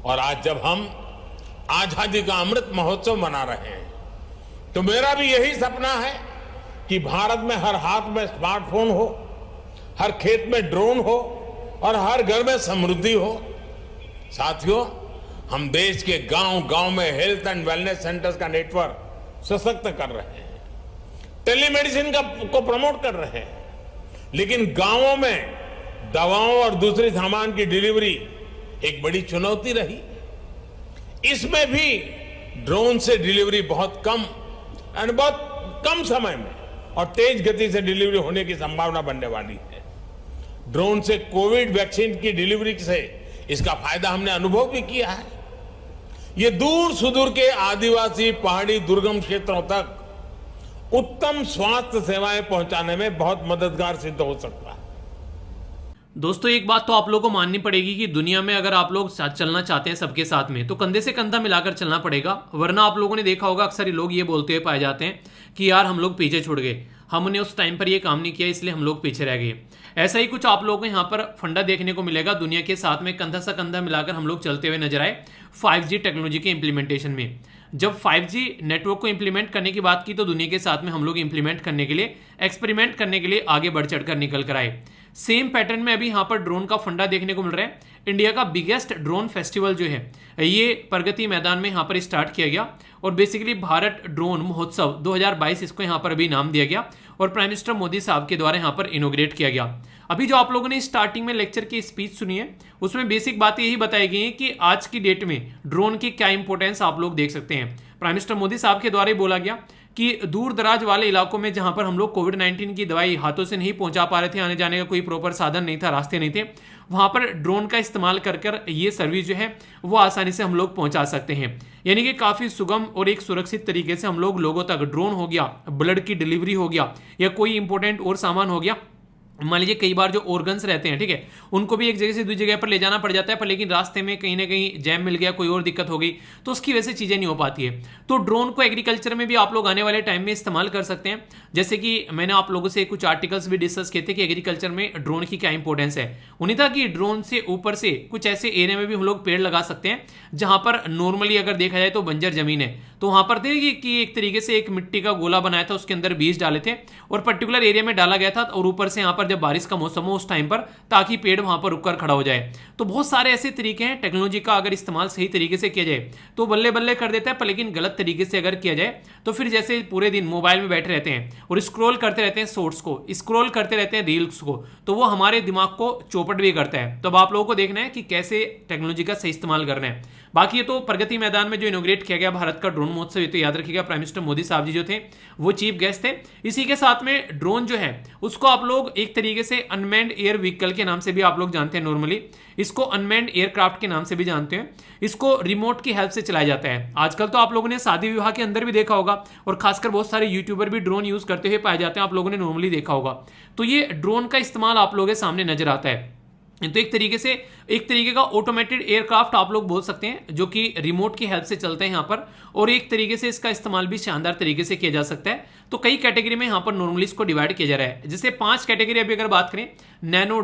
और आज जब हम आजादी का अमृत महोत्सव मना रहे हैं तो मेरा भी यही सपना है कि भारत में हर हाथ में स्मार्टफोन हो, हर खेत में ड्रोन हो और हर घर में समृद्धि हो। साथियों, हम देश के गांव-गांव में हेल्थ एंड वेलनेस सेंटर्स का नेटवर्क सशक्त कर रहे हैं, टेलीमेडिसिन को प्रमोट कर रहे हैं, लेकिन गांवों में दवाओं और दूसरे सामान की डिलीवरी एक बड़ी चुनौती रही। इसमें भी ड्रोन से डिलीवरी बहुत कम समय में और तेज गति से डिलीवरी होने की संभावना बनने वाली है। ड्रोन से कोविड वैक्सीन की डिलीवरी से इसका फायदा हमने अनुभव भी किया है। ये दूर सुदूर के आदिवासी, पहाड़ी, दुर्गम क्षेत्रों तक उत्तम स्वास्थ्य सेवाएं पहुंचाने में बहुत मददगार सिद्ध हो सकता है। दोस्तों, एक बात तो आप लोगों को माननी पड़ेगी कि दुनिया में अगर आप लोग चलना चाहते हैं सबके साथ में, तो कंधे से कंधा मिलाकर चलना पड़ेगा। वरना आप लोगों ने देखा होगा, अक्सर ही लोग ये बोलते हुए पाए जाते हैं कि यार हम लोग पीछे छूट गए, हमने उस टाइम पर ये काम नहीं किया इसलिए हम लोग पीछे रह गए। ऐसा ही कुछ आप लोगों को यहाँ पर फंडा देखने को मिलेगा। दुनिया के साथ में कंधा से कंधा मिलाकर हम लोग चलते हुए नजर आए 5G टेक्नोलॉजी के इंप्लीमेंटेशन में। जब 5G नेटवर्क को इंप्लीमेंट करने की बात की तो दुनिया के साथ में हम लोग इंप्लीमेंट करने के लिए, एक्सपेरिमेंट करने के लिए आगे बढ़ चढ़कर निकल कर आए। सेम पैटर्न में अभी यहाँ पर ड्रोन का फंडा देखने को मिल रहा है। इंडिया का बिगेस्ट ड्रोन फेस्टिवल जो है ये प्रगति मैदान में यहाँ पर स्टार्ट किया गया और बेसिकली भारत ड्रोन महोत्सव 2022 इसको यहाँ पर अभी नाम दिया गया और प्राइम मिनिस्टर मोदी साहब के द्वारा यहाँ पर इनोग्रेट किया गया। अभी जो आप लोगों ने स्टार्टिंग में लेक्चर की स्पीच सुनी है उसमें बेसिक बातें यही बताई गई है कि आज की डेट में ड्रोन की क्या इंपॉर्टेंस आप लोग देख सकते हैं। प्राइम मिनिस्टर मोदी साहब के द्वारा ही बोला गया कि दूर दराज वाले इलाकों में जहां पर हम लोग कोविड-19 की दवाई हाथों से नहीं पहुंचा पा रहे थे, आने जाने का कोई प्रॉपर साधन नहीं था, रास्ते नहीं थे, वहां पर ड्रोन का इस्तेमाल कर ये सर्विस जो है वो आसानी से हम लोग पहुंचा सकते हैं। यानी कि काफ़ी सुगम और एक सुरक्षित तरीके से हम लोग लोगों तक ड्रोन हो गया, ब्लड की डिलीवरी हो गया या कोई इंपॉर्टेंट और सामान हो गया, मान लीजिए कई बार जो ऑर्गन्स रहते हैं, ठीक है, उनको भी एक जगह से दूसरी जगह पर ले जाना पड़ जाता है, पर लेकिन रास्ते में कहीं ना कहीं जैम मिल गया, कोई और दिक्कत हो गई तो उसकी वजह से चीज़ें नहीं हो पाती है। तो ड्रोन को एग्रीकल्चर में भी आप लोग आने वाले टाइम में इस्तेमाल कर सकते हैं। जैसे कि मैंने आप लोगों से कुछ आर्टिकल्स भी डिस्कस किए थे कि एग्रीकल्चर में ड्रोन की क्या इंपॉर्टेंस है। उन्हीं था कि ड्रोन से ऊपर से कुछ ऐसे एरिया में भी हम लोग पेड़ लगा सकते हैं जहां पर नॉर्मली अगर देखा जाए तो बंजर जमीन है, तो वहां पर देखिए कि एक तरीके से एक मिट्टी का गोला बनाया था, उसके अंदर बीज डाले थे और पर्टिकुलर एरिया में डाला गया था और ऊपर से यहाँ पर जब बारिश का मौसम हो उस टाइम पर, ताकि पेड़ वहां पर रुककर खड़ा हो जाए। तो बहुत सारे ऐसे तरीके हैं, टेक्नोलॉजी का अगर इस्तेमाल सही तरीके से किया जाए तो बल्ले बल्ले कर देता है, पर लेकिन गलत तरीके से अगर किया जाए तो फिर जैसे पूरे दिन मोबाइल में बैठे रहते हैं और स्क्रॉल करते रहते हैं शॉर्ट्स को, स्क्रॉल करते रहते हैं रील्स को, तो वो हमारे दिमाग को चौपट भी करता है। तो अब आप लोगों को देखना है कि कैसे टेक्नोलॉजी का सही इस्तेमाल करना है। बाकी ये तो प्रगति मैदान में जो इनोग्रेट किया गया भारत का ड्रोन महोत्सव, ये तो याद रखिएगा प्राइम मिनिस्टर मोदी साहब जी जो थे वो चीफ गेस्ट थे। इसी के साथ में ड्रोन जो है उसको आप लोग एक तरीके से अनमैन्ड एयर व्हीकल के नाम से भी आप लोग जानते हैं, नॉर्मली इसको अनमैन्ड एयरक्राफ्ट के नाम से भी जानते हैं। इसको रिमोट की हेल्प से चलाया जाता है। आजकल तो आप लोगों ने शादी विवाह के अंदर भी देखा होगा और खासकर बहुत सारे यूट्यूबर भी ड्रोन यूज करते हुए पाए जाते हैं, आप लोगों ने नॉर्मली देखा होगा। तो ये ड्रोन का इस्तेमाल आप लोगों के सामने नजर आता है। तो एक तरीके का ऑटोमेटेड एयरक्राफ्ट आप लोग बोल सकते हैं जो कि रिमोट की हेल्प से चलते हैं यहाँ पर, और एक तरीके से इसका इस्तेमाल भी शानदार तरीके से किया जा सकता है। तो कई कैटेगरी में यहाँ पर नॉर्मली इसको डिवाइड किया जा रहा है। जैसे 5 कैटेगरी अभी अगर बात करें, नैनो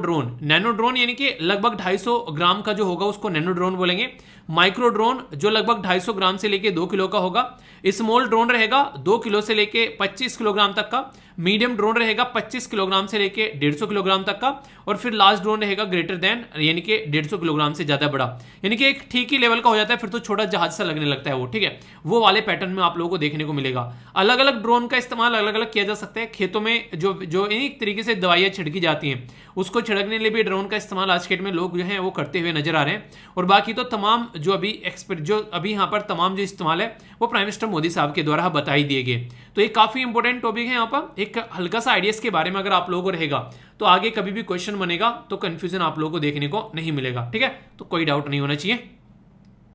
ड्रोन यानी कि लगभग 250 ग्राम का जो होगा उसको नैनो ड्रोन बोलेंगे। माइक्रो ड्रोन जो लगभग 250 ग्राम से लेके 2 किलो का होगा। स्मॉल ड्रोन रहेगा 2 किलो से लेके 25 किलोग्राम तक का। मीडियम ड्रोन रहेगा 25 किलोग्राम से लेके 150 किलोग्राम तक का। और फिर लार्ज ड्रोन रहेगा ग्रेटर देन यानी कि 150 किलोग्राम से ज्यादा बड़ा, यानी कि एक ठीक ही लेवल का हो जाता है, फिर तो छोटा जहाज सा लगने लगता है वो, ठीक है, वो वाले पैटर्न में आप लोगों को देखने को मिलेगा। अलग अलग ड्रोन का इस्तेमाल अलग अलग किया जा सकता है। खेतों में जो एक तरीके से दवाइयां छिड़की जाती हैं उसको छिड़कने के लिए भी ड्रोन का इस्तेमाल आज के डेट में लोग जो है वो करते हुए नजर आ रहे हैं। और बाकी तो तमाम जो अभी यहाँ पर तमाम जो इस्तेमाल है वो प्राइम मिनिस्टर मोदी साहब के द्वारा बताई दिए गए। तो एक काफी इंपॉर्टेंट टॉपिक है। यहाँ पर एक हल्का सा आइडियाज के बारे में अगर आप लोगों को रहेगा तो आगे कभी भी क्वेश्चन बनेगा तो कंफ्यूजन आप लोगों को देखने को नहीं मिलेगा, ठीक है, तो कोई डाउट नहीं होना चाहिए।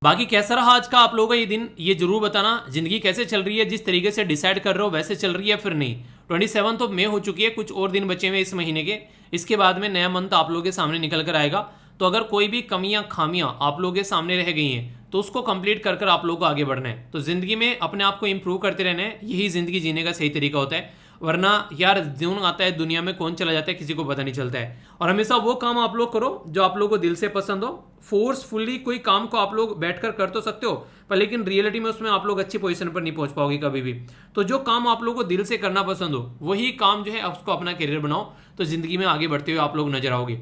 बाकी कैसा रहा आज का आप लोगों का ये दिन, ये जरूर बताना। जिंदगी कैसे चल रही है, जिस तरीके से डिसाइड कर रहे हो वैसे चल रही है फिर नहीं। 27 तो मई हो चुकी है, कुछ और दिन बचे हुए इस महीने के। इसके बाद में नया मंथ आप लोगों के सामने निकल कर आएगा। तो अगर कोई भी कमियां खामियां आप लोगों के सामने रह गई हैं तो उसको कंप्लीट कर आप लोगों को आगे बढ़ना है। तो जिंदगी में अपने आप को इंप्रूव करते रहना है, यही जिंदगी जीने का सही तरीका होता है। वरना यार जून आता है दुनिया में कौन चला जाता है किसी को पता नहीं चलता है। और हमेशा वो काम आप लोग करो जो आप लोगों को दिल से पसंद हो। फोर्सफुली कोई काम को आप लोग बैठकर कर तो सकते हो, पर लेकिन रियलिटी में उसमें आप लोग अच्छी पोजीशन पर नहीं पहुंच पाओगे कभी भी। तो जो काम आप लोगों को दिल से करना पसंद हो वही काम जो है उसको अपना करियर बनाओ, तो जिंदगी में आगे बढ़ते हुए आप लोग नजर आओगे।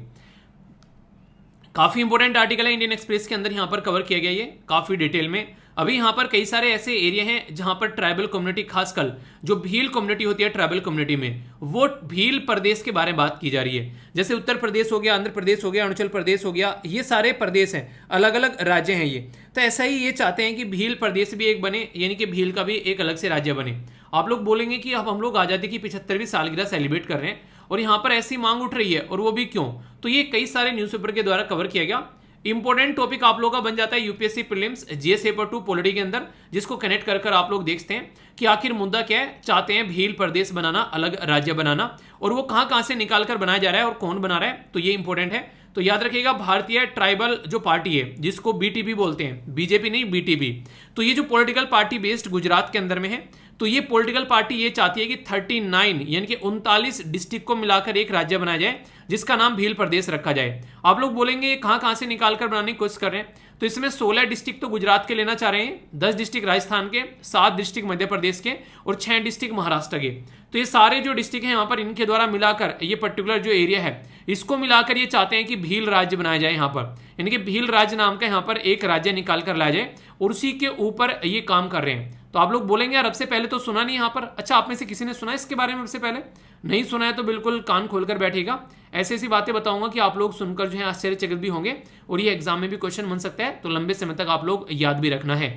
काफी इंपॉर्टेंट आर्टिकल है इंडियन एक्सप्रेस के अंदर, यहाँ पर कवर किया गया ये काफी डिटेल में। अभी यहाँ पर कई सारे ऐसे एरिया हैं जहां पर ट्राइबल कम्युनिटी, खासकर जो भील कम्युनिटी होती है ट्राइबल कम्युनिटी में, वो भील प्रदेश के बारे में बात की जा रही है। जैसे उत्तर प्रदेश हो गया, आंध्र प्रदेश हो गया, अरुणाचल प्रदेश हो गया, ये सारे प्रदेश हैं, अलग अलग राज्य हैं ये। तो ऐसा ही ये चाहते हैं कि भील प्रदेश भी एक बने, यानी कि भील का भी एक अलग से राज्य बने। आप लोग बोलेंगे कि अब हम लोग आज़ादी की 75वीं सालगिरह सेलिब्रेट कर रहे हैं और यहाँ पर ऐसी मांग उठ रही है, और वो भी क्यों? तो ये कई सारे न्यूज़पेपर के द्वारा कवर किया गया। इंपॉर्टेंट टॉपिक आप लोगों का बन जाता है UPSC prelims GS paper 2 polity के अंदर, जिसको कनेक्ट कर कर आप लोग देखते हैं कि आखिर मुद्दा क्या है। चाहते हैं भील प्रदेश बनाना, अलग राज्य बनाना, और वो कहां कहां से निकाल कर बनाया जा रहा है और कौन बना रहा है, तो ये इंपॉर्टेंट है। तो याद रखिएगा, भारतीय ट्राइबल जो पार्टी है जिसको बीटीपी बोलते हैं, बीजेपी नहीं बीटीपी, तो ये जो पॉलिटिकल पार्टी बेस्ड गुजरात के अंदर में है, तो ये पॉलिटिकल पार्टी ये चाहती है कि 39 यानी कि 39 डिस्ट्रिक्ट को मिलाकर एक राज्य बनाया जाए जिसका नाम भील प्रदेश रखा जाए। आप लोग बोलेंगे ये कहां कहां से निकाल कर बनाने की कोशिश कर रहे हैं, तो इसमें 16 डिस्ट्रिक्ट तो गुजरात के लेना चाह रहे हैं, 10 डिस्ट्रिक्ट राजस्थान के, 7 डिस्ट्रिक्ट मध्य प्रदेश के और 6 डिस्ट्रिक्ट महाराष्ट्र के। तो ये सारे जो डिस्ट्रिक्ट हैं यहाँ पर, इनके द्वारा मिलाकर ये पर्टिकुलर जो एरिया है इसको मिलाकर ये चाहते हैं कि भील राज्य बनाया जाए यहाँ पर, यानी कि भील राज्य नाम का यहाँ पर एक राज्य निकाल कर लाया जाए, और उसी के ऊपर ये काम कर रहे हैं। तो आप लोग बोलेंगे यार अब से पहले तो सुना नहीं यहाँ पर। अच्छा, आप में से किसी ने सुना इसके बारे में अब से पहले? नहीं सुना है तो बिल्कुल कान खोलकर बैठेगा, ऐसी ऐसी बातें बताऊंगा कि आप लोग सुनकर जो है आश्चर्यचकित भी होंगे, और ये एग्जाम में भी क्वेश्चन बन सकता है, तो लंबे समय तक आप लोग याद भी रखना है।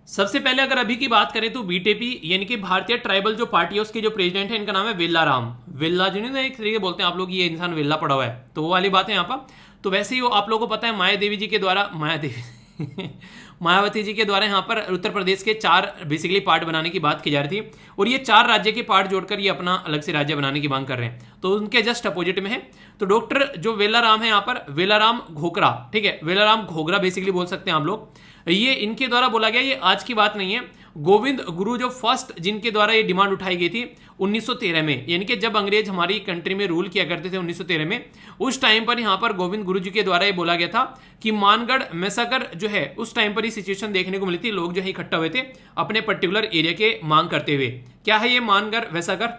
सबसे पहले अगर अभी की बात करें तो बीटीपी यानी कि भारतीय ट्राइबल जो पार्टी है उसके जो प्रेसिडेंट है इनका नाम है वेल्ला राम। वेल्ला जो नहीं, एक तरीके बोलते हैं आप लोग, ये इंसान वेल्ला पड़ा हुआ है, तो वो वाली बात है यहाँ पर। तो वैसे ही आप लोगों को पता है माया देवी जी के द्वारा मायावती जी के द्वारा यहाँ पर उत्तर प्रदेश के 4 बेसिकली पार्ट बनाने की बात की जा रही थी, और ये 4 राज्य के पार्ट जोड़कर ये अपना अलग से राज्य बनाने की मांग कर रहे हैं, तो उनके जस्ट अपोजिट में है। तो डॉक्टर जो वेला राम है यहाँ पर, वेला राम घोगरा, ठीक है, वेला राम घोगरा बेसिकली बोल सकते हैं आप लोग, ये इनके द्वारा बोला गया, ये आज की बात नहीं है। गोविंद गुरु जो फर्स्ट जिनके द्वारा ये डिमांड उठाई गई थी 1913 में, यानी कि जब अंग्रेज हमारी कंट्री में रूल किया करते थे 1913 में, उस टाइम पर यहाँ पर गोविंद गुरु जी के द्वारा ये बोला गया था कि मानगढ़ मैसाकर जो है उस टाइम पर ये सिचुएशन देखने को मिली थी, लोग जो है इकट्ठा हुए थे अपने पर्टिकुलर एरिया के मांग करते हुए। क्या है ये मानगढ़ मैसाकर?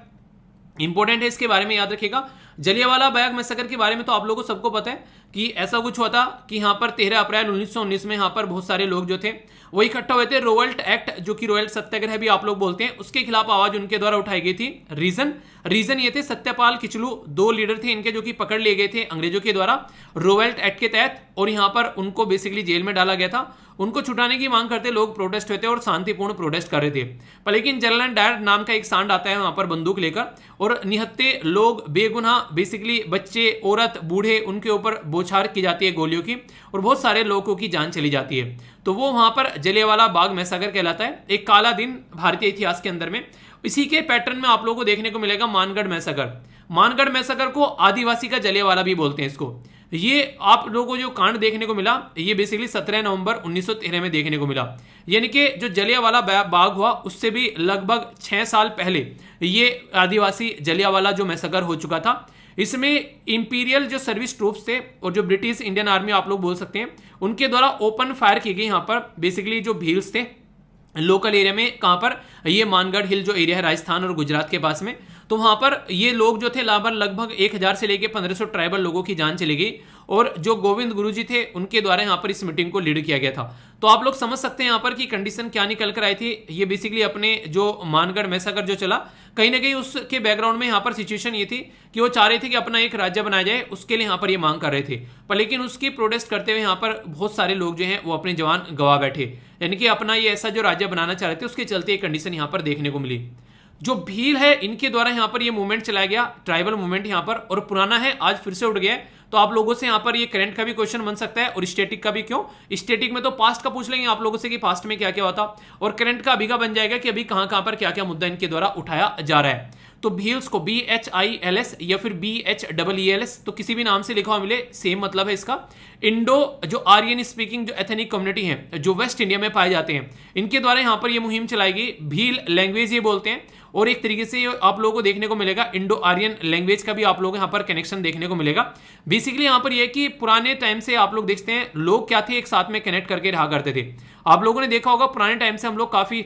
इंपॉर्टेंट है, इसके बारे में याद रखिएगा। जलियांवाला बाग मैसेकर के बारे में तो आप लोगों को सबको पता है कि ऐसा कुछ हुआ था कि यहाँ पर 13 अप्रैल 1919 में यहाँ पर बहुत सारे लोग जो थे वो इकट्ठा हुए थे। रोवल्ट एक्ट जो कि रॉयल सत्याग्रह भी आप लोग बोलते हैं, उसके खिलाफ आवाज उनके द्वारा उठाई गई थी। रीजन ये थे, सत्यपाल किचलू 2 लीडर थे इनके जो कि पकड़ लिए गए थे अंग्रेजों के द्वारा रोवल्ट एक्ट के तहत, और यहाँ पर उनको बेसिकली जेल में डाला गया था। उनको छुटाने की मांग करते लोग प्रोटेस्ट हुए थे और शांतिपूर्ण प्रोटेस्ट कर रहे थे, पर लेकिन जनरल डायर नाम का एक सांड आता है वहां पर बंदूक लेकर, और निहत्ते लोग बेगुनाह बेसिकली बच्चे, औरत, बूढ़े, उनके ऊपर बौछार की जाती है गोलियों की, और बहुत सारे लोगों की जान चली जाती है। तो वो वहां पर जलियांवाला बाग मैसाकर कहलाता है, एक काला दिन भारतीय इतिहास के अंदर में। इसी के पैटर्न में आप लोगों को देखने को मिलेगा मानगढ़ मैसाकर। मानगढ़ मैसाकर को आदिवासी का जलियांवाला भी बोलते हैं इसको। ये आप लोगों को जो कांड देखने को मिला ये बेसिकली 17 नवंबर 1913 में देखने को मिला, यानी कि जो जलियांवाला बाग हुआ उससे भी लगभग 6 साल पहले ये आदिवासी जलियांवाला जो मैसाकर हो चुका था। इसमें इंपीरियल जो सर्विस ट्रूप्स थे और जो ब्रिटिश इंडियन आर्मी आप लोग बोल सकते हैं, उनके द्वारा ओपन फायर की गई यहाँ पर बेसिकली जो भील्स थे लोकल एरिया में। कहाँ पर? ये मानगढ़ हिल जो एरिया है राजस्थान और गुजरात के पास में, तो वहां पर ये लोग जो थे लगभग 1000 से लेकर 1500 ट्राइबल लोगों की जान चली गई, और जो गोविंद गुरु जी थे उनके द्वारा यहाँ पर इस मीटिंग को लीड किया गया था। तो आप लोग समझ सकते हैं यहाँ पर की कंडीशन क्या निकल कर आई थी। ये बेसिकली अपने जो मानगढ़ मैसाकर जो चला, कहीं ना कहीं उसके बैकग्राउंड में यहाँ पर सिचुएशन ये थी कि वो चाह रहे थे कि अपना एक राज्य बनाया जाए, उसके लिए यहाँ पर ये मांग कर रहे थे, पर लेकिन उसकी प्रोटेस्ट करते हुए यहाँ पर बहुत सारे लोग जो हैं वो अपने जवान गवा बैठे, यानी कि अपना ये ऐसा जो राज्य बनाना चाह रहे थे उसके चलते एक कंडीशन यहाँ पर देखने को मिली। जो भील है इनके द्वारा यहाँ पर ये मूवमेंट चलाया गया, ट्राइबल मूवमेंट यहाँ पर, और पुराना है आज फिर से उठ गया है। तो आप लोगों से यहाँ पर ये करंट का भी क्वेश्चन बन सकता है और स्टैटिक का भी। क्यों स्टैटिक में? तो पास्ट का पूछ लेंगे आप लोगों से कि पास्ट में क्या क्या हुआ था, और करंट का अभी का बन जाएगा कि अभी कहां कहां पर क्या क्या मुद्दा इनके द्वारा उठाया जा रहा है। तो भील्स को BHILS या फिर BHEELS तो किसी भी नाम से लिखा हुआ मिले सेम मतलब है इसका। इंडो जो आर्यन स्पीकिंग जो एथनिक कम्युनिटी है जो वेस्ट इंडिया में पाए जाते हैं, इनके द्वारा यहाँ पर ये मुहिम चलाई गई। भील लैंग्वेज ये बोलते हैं, और एक तरीके से आप लोगों को देखने को मिलेगा इंडो आर्यन लैंग्वेज का भी आप लोगों को यहाँ पर कनेक्शन देखने को मिलेगा। बेसिकली यहाँ पर यह कि पुराने टाइम से आप लोग देखते हैं लोग क्या थे, एक साथ में कनेक्ट करके रहा करते थे। आप लोगों ने देखा होगा पुराने टाइम से हम लोग काफी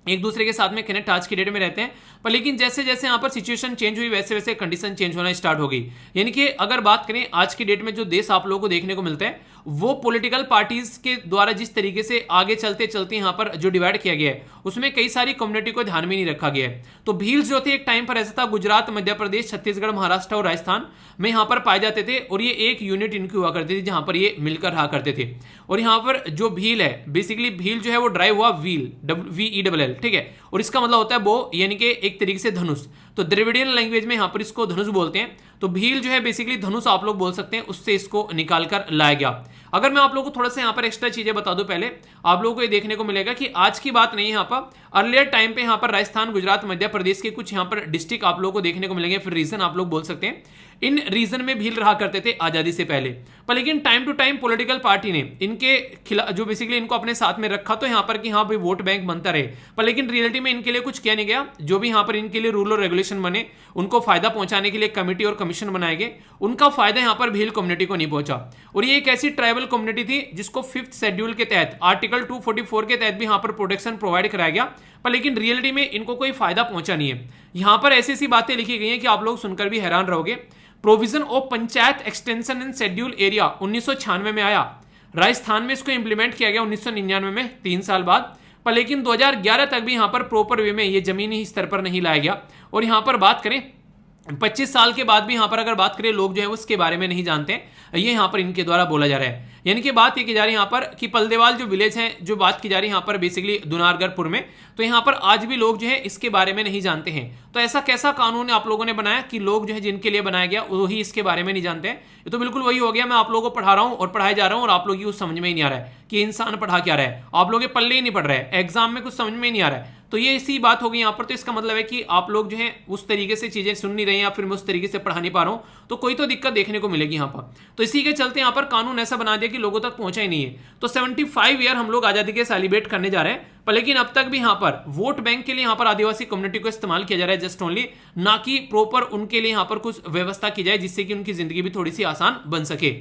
एक दूसरे के साथ में कनेक्ट आज की डेट में रहते हैं, पर लेकिन जैसे जैसे यहाँ पर सिचुएशन चेंज हुई वैसे वैसे कंडीशन चेंज होना स्टार्ट हो गई। यानी कि अगर बात करें आज की डेट में जो देश आप लोगों को देखने को मिलता है वो पॉलिटिकल पार्टीज के द्वारा जिस तरीके से आगे चलते चलते यहाँ पर जो डिवाइड किया गया है उसमें कई सारी कम्युनिटी को ध्यान में नहीं रखा गया है। तो भील्स जो थे एक टाइम पर ऐसा था, गुजरात, मध्य प्रदेश, छत्तीसगढ़, महाराष्ट्र और राजस्थान में यहाँ पर पाए जाते थे और ये एक यूनिट इनकी हुआ करती थी जहां पर ये मिलकर रहा करते थे। और यहाँ पर जो भील है, बेसिकली भील जो है वो ड्राइव हुआ व्हील, VELL, ठीक है, और इसका मतलब होता है बो, यानी कि एक तरीके से धनुष। तो द्रविडियन लैंग्वेज में यहाँ पर इसको धनुष बोलते हैं। तो भील जो है बेसिकली धनुष आप लोग बोल सकते हैं, उससे इसको निकाल कर लाया गया। अगर मैं आप लोगों को थोड़ा सा यहाँ पर एक्स्ट्रा चीजें बता दूं, पहले आप लोगों को ये देखने को मिलेगा कि आज की बात नहीं है, यहाँ पर अर्लियर टाइम पे यहाँ पर राजस्थान, गुजरात, मध्य प्रदेश के कुछ यहाँ पर डिस्ट्रिक्ट आप लोगों को देखने को मिलेंगे, फिर रीजन आप लोग बोल सकते हैं। इन रीजन में भील रहा करते थे आजादी से पहले, पर लेकिन time to time political party ने इनके खिलाफ जो बेसिकली इनको अपने साथ में रखा तो यहाँ पर कि हाँ भाई वोट बैंक बनता रहे, पर लेकिन रियलिटी में इनके लिए कुछ किया नहीं गया। जो भी यहाँ पर इनके लिए रूल और रेगुलेशन बने उनको फायदा पहुंचाने के लिए कमेटी और कमीशन बनाए गए, उनका फायदा यहाँ पर भील कम्युनिटी को नहीं पहुंचा। और ये एक ऐसी ट्राइबल कम्युनिटी थी जिसको 5th शेड्यूल के तहत आर्टिकल 244 के तहत भी यहाँ पर प्रोटेक्शन प्रोवाइड कराया गया, पर लेकिन रियलिटी में इनको कोई फायदा पहुंचा नहीं है। यहाँ पर ऐसी ऐसी बातें लिखी गई हैं कि आप लोग सुनकर भी हैरान रहोगे। Provision of panchayat extension in schedule area 1996 में आया, राजस्थान में इसको इंप्लीमेंट किया गया 1999 में, 3 साल बाद, पर लेकिन 2011 तक भी यहाँ पर प्रॉपर वे में ये जमीनी स्तर पर नहीं लाया गया। और यहाँ पर बात करें 25 साल के बाद भी यहाँ पर अगर बात करें लोग जो है उसके बारे में नहीं जानते, ये यहाँ पर इनके द्वारा बोला जा रहा है। यानी कि बात ये की जा रही है यहाँ पर कि पलदेवाल जो विलेज है, जो बात की जा रही है यहाँ पर बेसिकली दुनारगढ़पुर में, तो यहाँ पर आज भी लोग जो है इसके बारे में नहीं जानते हैं। तो ऐसा कैसा कानून आप लोगों ने बनाया कि लोग जो है जिनके लिए बनाया गया वही इसके बारे में नहीं जानते हैं। ये तो बिल्कुल वही हो गया, मैं आप लोगों को पढ़ा रहा हूँ और पढ़ाया जा रहा हूँ और आप लोग उस समझ में ही नहीं आ रहा है कि इंसान पढ़ा क्या रहा है, आप लोग पल्ले ही नहीं पढ़ रहे हैं, एग्जाम में कुछ समझ में ही नहीं आ रहा है। तो ये इसी बात होगी यहाँ पर। तो इसका मतलब है कि आप लोग जो है उस तरीके से चीजें सुन नहीं रहे हैं या फिर मैं उस तरीके से पढ़ा नहीं पा रहा हूँ, तो कोई तो दिक्कत देखने को मिलेगी यहाँ पर। तो इसी के चलते यहाँ पर कानून ऐसा बना दिया कि लोगों तक पहुंचा ही नहीं है। तो 75 ईयर हम लोग आजादी के सेलिब्रेट करने जा रहे हैं, पर लेकिन अब तक भी यहाँ पर वोट बैंक के लिए यहाँ पर आदिवासी कम्युनिटी को इस्तेमाल किया जा रहा है जस्ट ओनली, ना कि प्रॉपर उनके लिए यहाँ पर कुछ व्यवस्था की जाए जिससे कि उनकी जिंदगी भी थोड़ी सी आसान बन सके।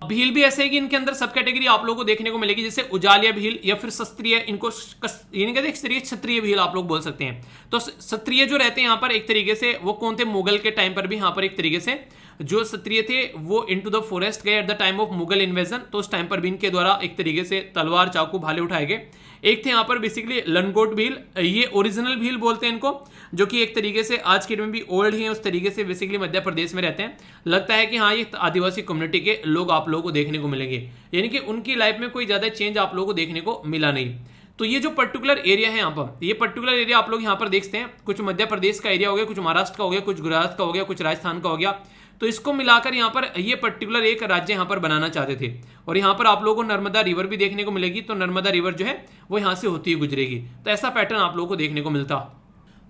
भील भी ऐसे है कि इनके अंदर सब कैटेगरी आप लोगों को देखने को मिलेगी, जैसे उजालिया भील या फिर शस्त्रीय, इनको क्षत्रिय भील आप लोग बोल सकते हैं। तो क्षत्रिय जो रहते हैं यहाँ पर एक तरीके से वो कौन थे, मुगल के टाइम पर भी यहाँ पर एक तरीके से जो क्षत्रिय थे वो इनटू द फॉरेस्ट गए at the time of Mughal invasion, तो उस टाइम पर भी इनके द्वारा एक तरीके से तलवार, चाकू, भाले उठाए गए। एक थे यहाँ पर बेसिकली लनगोट भील, ये ओरिजिनल भील बोलते हैं इनको, जो कि एक तरीके से आज के डेट में भी ओल्ड ही है, उस तरीके से बेसिकली मध्य प्रदेश में रहते हैं। लगता है कि हाँ ये आदिवासी कम्युनिटी के लोग आप लोगों को देखने को मिलेंगे, यानी कि उनकी लाइफ में कोई ज्यादा चेंज आप लोगों को देखने को मिला नहीं। तो ये जो पर्टिकुलर एरिया है यहाँ पर, ये पर्टिकुलर एरिया आप लोग यहाँ पर देखते हैं, कुछ मध्य प्रदेश का एरिया हो गया, कुछ महाराष्ट्र का हो गया, कुछ गुजरात का हो गया, कुछ राजस्थान का हो गया। तो इसको मिलाकर यहाँ पर ये पर्टिकुलर एक राज्य यहाँ पर बनाना चाहते थे। और यहाँ पर आप लोगों को नर्मदा रिवर भी देखने को मिलेगी, तो नर्मदा रिवर जो है वो यहाँ से होती हुई गुजरेगी। तो ऐसा पैटर्न आप लोगों को देखने को मिलता।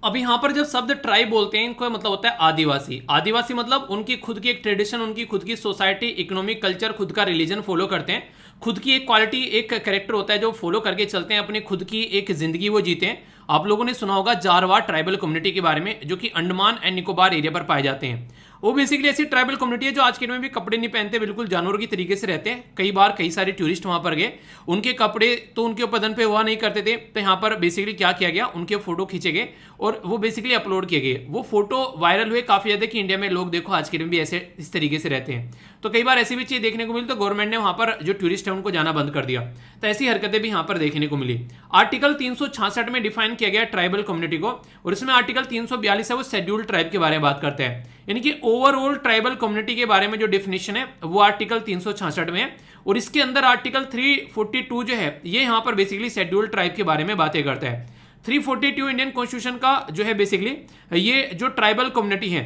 अब यहाँ पर जब शब्द ट्राइब बोलते हैं इनको मतलब होता है आदिवासी। आदिवासी मतलब उनकी खुद की एक ट्रेडिशन, उनकी खुद की सोसाइटी, इकोनॉमिक कल्चर, खुद का रिलीजन फॉलो करते हैं, खुद की एक क्वालिटी, एक कैरेक्टर होता है जो फॉलो करके चलते हैं, अपनी खुद की एक जिंदगी वो जीते हैं। आप लोगों ने सुना होगा जारवा ट्राइबल कम्युनिटी के बारे में, जो कि अंडमान एंड निकोबार एरिया पर पाए जाते हैं। वो बेसिकली ऐसी ट्राइबल कम्युनिटी है जो आज के डेट में भी कपड़े नहीं पहनते, बिल्कुल जानवरों की तरीके से रहते हैं। कई बार कई सारे टूरिस्ट वहां पर गए, उनके कपड़े तो उनके बदन पे हुआ नहीं करते थे, तो यहाँ पर बेसिकली क्या किया गया, उनके फोटो खींचे गए और वो बेसिकली अपलोड किए गए। वो फोटो वायरल हुए काफी ज्यादा कि इंडिया में लोग देखो आज के डेट में भी ऐसे इस तरीके से रहते हैं। तो कई बार ऐसी भी चीज देखने को मिली, तो गवर्नमेंट ने वहां पर जो टूरिस्ट है उनको जाना बंद कर दिया। तो ऐसी हरकतें भी यहाँ पर देखने को मिली। आर्टिकल 366 में डिफाइन किया गया ट्राइबल कम्युनिटी को, और इसमें आर्टिकल 342 है वो शेड्यूल्ड ट्राइब के बारे में बात करते हैं, यानी कि ओवरऑल ट्राइबल कम्युनिटी के बारे में जो डेफिनेशन है वो आर्टिकल 366 में है। और इसके अंदर आर्टिकल 342 जो है ये यहाँ पर बेसिकली शेड्यूल्ड ट्राइब के बारे में बातें करता है। 342 इंडियन कॉन्स्टिट्यूशन का जो है बेसिकली ये जो ट्राइबल कम्युनिटी है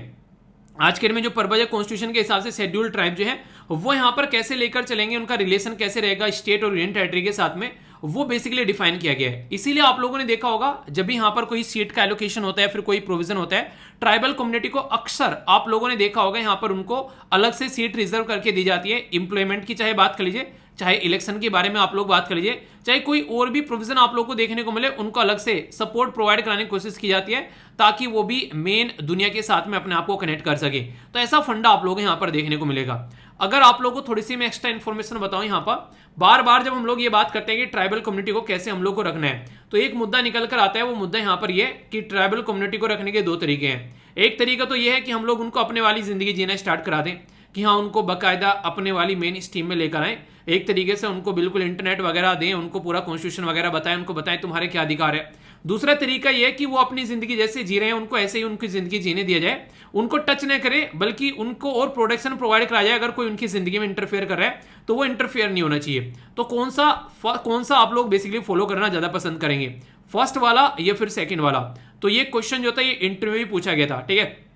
आज के डेट में जो पर्पज है कॉन्स्टिट्यूशन के हिसाब से शेड्यूल्ड ट्राइब जो है वो यहाँ पर कैसे लेकर चलेंगे, उनका रिलेशन कैसे रहेगा स्टेट और यूनियन टेरिटरी के साथ में, वो बेसिकली डिफाइन किया गया है। इसीलिए आप लोगों ने देखा होगा जब भी यहाँ पर कोई सीट का एलोकेशन होता है, फिर कोई प्रोविजन होता है, ट्राइबल कम्युनिटी को अक्सर आप लोगों ने देखा होगा यहाँ पर उनको अलग से सीट रिजर्व करके दी जाती है। इंप्लॉयमेंट की चाहे बात कर लीजिए, चाहे इलेक्शन के बारे में आप लोग बात कर लीजिए, चाहे कोई और भी प्रोविजन आप लोग को देखने को मिले, उनको अलग से सपोर्ट प्रोवाइड कराने की कोशिश की जाती है ताकि वो भी मेन दुनिया के साथ में अपने आप को कनेक्ट कर सके। तो ऐसा फंडा आप लोग यहाँ पर देखने को मिलेगा। अगर आप लोगों को थोड़ी सी मैं एक्स्ट्रा इन्फॉर्मेशन बताऊं, यहाँ पर बार बार जब हम लोग ये बात करते हैं कि ट्राइबल कम्युनिटी को कैसे हम लोग को रखना है, तो एक मुद्दा निकल कर आता है। वो मुद्दा यहाँ पर ये कि ट्राइबल कम्युनिटी को रखने के दो तरीके हैं। एक तरीका तो ये है कि हम लोग उनको अपने वाली जिंदगी जीना स्टार्ट करा दें, कि हाँ उनको बाकायदा अपने वाली मेन स्ट्रीम में लेकर आए, एक तरीके से उनको बिल्कुल इंटरनेट वगैरह दें, उनको पूरा कॉन्स्टिट्यूशन वगैरह बताएं, उनको बताएं तुम्हारे क्या अधिकार है। दूसरा तरीका यह है कि वो अपनी जिंदगी जैसे जी रहे हैं उनको ऐसे ही उनकी जिंदगी जीने दिया जाए, उनको टच न करे, बल्कि उनको और प्रोटेक्शन प्रोवाइड कराया जाए। अगर कोई उनकी जिंदगी में इंटरफेयर कर रहा है तो वो इंटरफेयर नहीं होना चाहिए। तो कौन सा आप लोग बेसिकली फॉलो करना ज्यादा पसंद करेंगे, फर्स्ट वाला या फिर सेकंड वाला? तो ये क्वेश्चन जो था ये इंटरव्यू में पूछा गया था, ठीक है।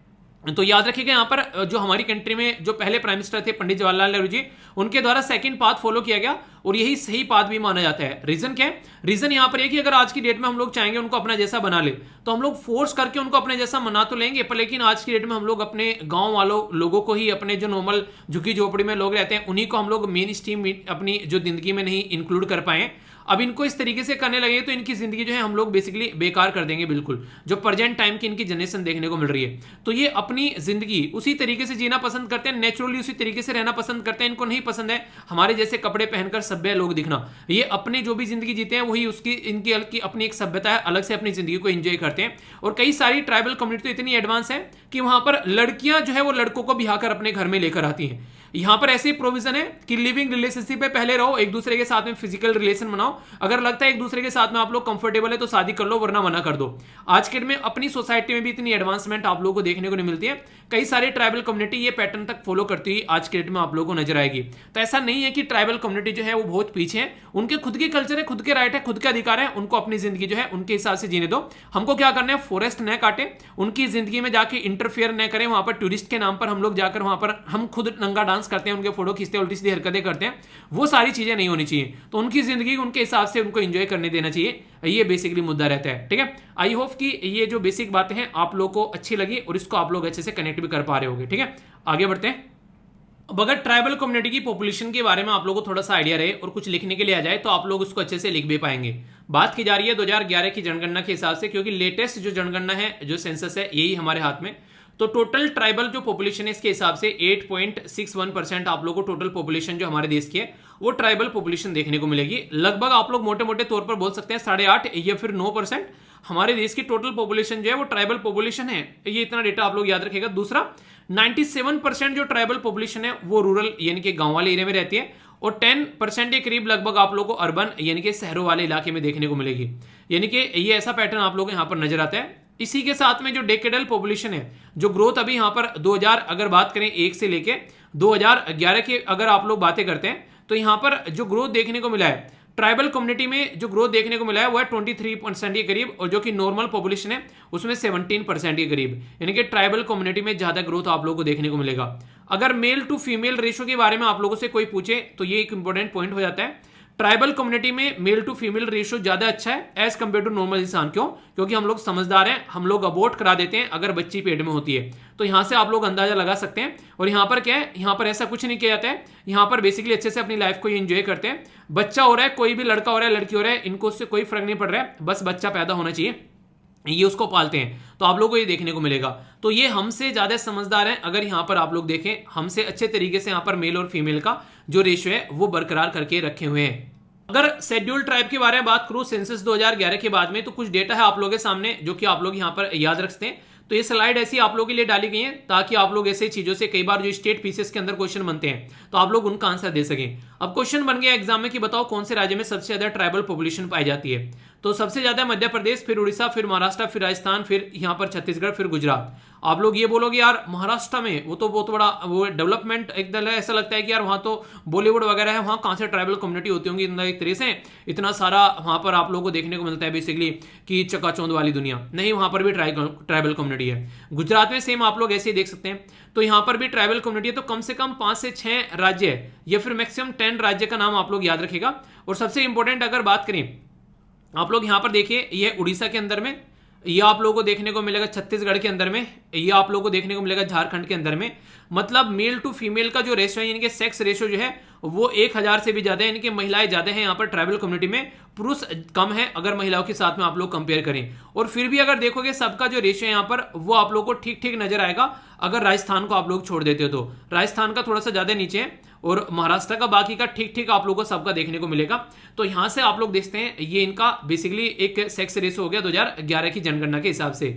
तो याद रखिएगा यहाँ पर जो हमारी कंट्री में जो पहले प्राइम मिनिस्टर थे पंडित जवाहरलाल नेहरू जी, उनके द्वारा सेकंड पाथ फॉलो किया गया और यही सही पाथ भी माना जाता है। रीजन क्या है? रीजन यहाँ पर है कि अगर आज की डेट में हम लोग चाहेंगे उनको अपना जैसा बना ले, तो हम लोग फोर्स करके उनको अपने जैसा बना तो लेंगे, पर लेकिन आज की डेट में हम लोग अपने गांव वालों लोगों को ही, अपने जो नॉर्मल झुग्गी झोपड़ी में लोग रहते हैं उन्हीं को हम लोग मेन स्ट्रीम अपनी जो जिंदगी में नहीं इंक्लूड कर पाए। अब इनको इस तरीके से करने लगे तो इनकी जिंदगी जो है हम लोग बेसिकली बेकार कर देंगे बिल्कुल, जो प्रेजेंट टाइम की इनकी जनरेशन देखने को मिल रही है। तो ये अपनी जिंदगी उसी तरीके से जीना पसंद करते हैं, नेचुरली उसी तरीके से रहना पसंद करते हैं। इनको नहीं पसंद है हमारे जैसे कपड़े पहनकर सभ्य लोग दिखना। ये अपनी जो भी जिंदगी जीते हैं वही उसकी इनकी अलग की अपनी एक सभ्यता है, अलग से अपनी जिंदगी को एंजॉय करते हैं। और कई सारी ट्राइबल कम्युनिटी तो इतनी एडवांस है कि वहां पर लड़कियां जो है वो लड़कों को बिहाकर अपने घर में लेकर आती हैं। यहां पर ऐसे प्रोविजन है कि लिविंग रिलेशनशिप पे पहले रहो, एक दूसरे के साथ में फिजिकल रिलेशन बनाओ, अगर लगता है एक दूसरे के साथ में आप लोग कंफर्टेबल है तो शादी कर लो, वरना मना कर दो। आज के में अपनी सोसाइटी में भी इतनी एडवांसमेंट आप लोगों को देखने को नहीं मिलती है। कई सारे ट्राइबल कम्युनिटी ये पैटर्न तक फॉलो करती हुई आज के डेट में आप लोगों को नजर आएगी। तो ऐसा नहीं है कि ट्राइबल कम्युनिटी जो है वो बहुत पीछे है, उनके खुद के कल्चर है, खुद के राइट है, खुद के अधिकार है, उनको अपनी जिंदगी जो है उनके हिसाब से जीने दो। हमको क्या करना है, फॉरेस्ट न काटे, उनकी जिंदगी में जाके इंटरफेयर न करें। वहां पर टूरिस्ट के नाम पर हम लोग जाकर वहां पर हम खुद नंगा डांस करते हैं, उनके फोटो खींचते हैं, उल्टी सीधी हरकतें करते हैं, वो सारी चीजें नहीं होनी चाहिए। तो उनकी जिंदगी उनके हिसाब से उनको एंजॉय करने देना चाहिए, ये बेसिकली मुद्दा रहता है, ठीक है। आई होप कि ये जो बेसिक बातें हैं आप लोग को अच्छी लगी और इसको आप लोग अच्छे से कनेक्ट भी कर पा रहे होंगे, ठीक है। आगे बढ़ते हैं। अब अगर ट्राइबल कम्युनिटी की पॉपुलेशन के बारे में आप लोगों को थोड़ा सा आइडिया रहे और कुछ लिखने के लिए आ जाए तो आप लोग उसको अच्छे से लिख भी पाएंगे। बात की जा रही है 2011 की जनगणना के हिसाब से, क्योंकि लेटेस्ट जो जनगणना है, जो सेंसस है, यही हमारे हाथ में। तो टोटल ट्राइबल जो पॉपुलेशन है इसके हिसाब से 8.61% आप लोगों को टोटल पॉपुलेशन जो हमारे देश की है वो ट्राइबल पॉपुलेशन देखने को मिलेगी। लगभग आप लोग मोटे मोटे तौर पर बोल सकते हैं 8.5 या फिर 9% हमारे देश की टोटल पॉपुलेशन जो है वो ट्राइबल पॉपुलेशन है। ये इतना डेटा आप लोग याद रखिएगा। दूसरा 97% जो ट्राइबल पॉपुलेशन है वो रूरल यानी कि गांव वाले एरिया में रहती है और 10% के करीब लगभग आप लोगों को अर्बन यानी कि शहरों वाले इलाके में देखने को मिलेगी। यानी कि ये ऐसा पैटर्न आप लोगों को यहाँ पर नजर आता है। इसी के साथ में जो डेकेडल पॉपुलेशन है, जो ग्रोथ अभी यहाँ पर 2000 अगर बात करें 1 से लेके 2011 की अगर आप लोग बातें करते हैं तो यहाँ पर जो ग्रोथ देखने को मिला है ट्राइबल कम्युनिटी में, जो ग्रोथ देखने को मिला है वो है 23% के करीब, और जो कि नॉर्मल पॉपुलेशन है उसमें 17% के करीब। यानी कि ट्राइबल कम्युनिटी में ज्यादा ग्रोथ आप लोगों को देखने को मिलेगा। अगर मेल टू फीमेल रेशियो के बारे में आप लोगों से कोई पूछे तो ये एक इंपॉर्टेंट पॉइंट हो जाता है। ट्राइबल कम्युनिटी में मेल टू फीमेल रेशियो ज्यादा अच्छा है एज कंपेयर टू नॉर्मल इंसान। क्यों? क्योंकि हम लोग समझदार हैं, हम लोग अबॉर्ट करा देते हैं अगर बच्ची पेट में होती है। तो यहां से आप लोग अंदाजा लगा सकते हैं। और यहां पर क्या है, यहां पर ऐसा कुछ नहीं किया जाता है, यहां पर बेसिकली अच्छे से अपनी लाइफ को एंजॉय करते हैं। बच्चा हो रहा है, कोई भी लड़का हो रहा है, लड़की हो रहा है, इनको उससे कोई फर्क नहीं पड़ रहा है, बस बच्चा पैदा होना चाहिए, ये उसको पालते हैं। तो आप लोगों को ये देखने को मिलेगा। तो ये हमसे ज्यादा समझदार हैं। अगर यहां पर आप लोग देखें, हमसे अच्छे तरीके से यहां पर मेल और फीमेल का जो रेशियो है वो बरकरार करके रखे हुए हैं। अगर शेड्यूल ट्राइब के बारे में बात करूं सेंसस 2011 के बाद में, तो कुछ डेटा है आप लोगों के सामने जो कि आप लोग यहां पर याद रखते हैं। तो ये स्लाइड ऐसी आप लोगों के लिए डाली गई है ताकि आप लोग ऐसे चीजों से, कई बार जो स्टेट पीसेस के अंदर क्वेश्चन बनते हैं तो आप लोग उनका आंसर दे सकें। अब क्वेश्चन बन गया एग्जाम में कि बताओ कौन से राज्य में सबसे ज्यादा ट्राइबल पॉपुलेशन पाई जाती है। तो सबसे ज्यादा मध्य प्रदेश, फिर उड़ीसा, फिर महाराष्ट्र, फिर राजस्थान, फिर यहाँ पर छत्तीसगढ़, फिर गुजरात। आप लोग ये बोलोगे यार महाराष्ट्र में वो तो बहुत बड़ा वो डेवलपमेंट एकदम ऐसा लगता है कि यार वहाँ तो बॉलीवुड वगैरह है, वहाँ कहाँ से ट्राइबल कम्युनिटी होती होंगी एक तरह से, इतना सारा वहाँ पर आप लोगों को देखने को मिलता है बेसिकली कि चकाचौंध वाली दुनिया। नहीं, वहाँ पर भी ट्राइबल कम्युनिटी है। गुजरात में सेम आप लोग ऐसे ही देख सकते हैं। तो यहाँ पर भी ट्राइबल कम्युनिटी है। तो कम से कम 5 से 6 राज्य है या फिर मैक्सिमम 10 राज्य का नाम आप लोग याद रखेगा। और सबसे इंपॉर्टेंट अगर बात करें आप लोग यहाँ पर देखिए, ये उड़ीसा के अंदर में, ये आप लोगों को देखने को मिलेगा छत्तीसगढ़ के अंदर में, ये आप लोगों को देखने को मिलेगा झारखंड के अंदर में। मतलब मेल टू फीमेल का जो रेशो है, इनके सेक्स रेशो जो है वो 1000 से भी ज्यादा है, इनकी महिलाएं ज्यादा हैं यहाँ पर ट्राइबल कम्युनिटी में, पुरुष कम है अगर महिलाओं के साथ में आप लोग कंपेयर करें। और फिर भी अगर देखोगे सबका जो रेशियो है यहाँ पर वो आप लोग को ठीक ठीक नजर आएगा अगर राजस्थान को आप लोग छोड़ देते हो तो। राजस्थान का थोड़ा सा ज्यादा नीचे है और महाराष्ट्र का बाकी का ठीक ठीक आप लोगों को सबका देखने को मिलेगा। तो यहां से आप लोग देखते हैं ये इनका बेसिकली एक सेक्स रेशियो हो गया 2011 की जनगणना के हिसाब से।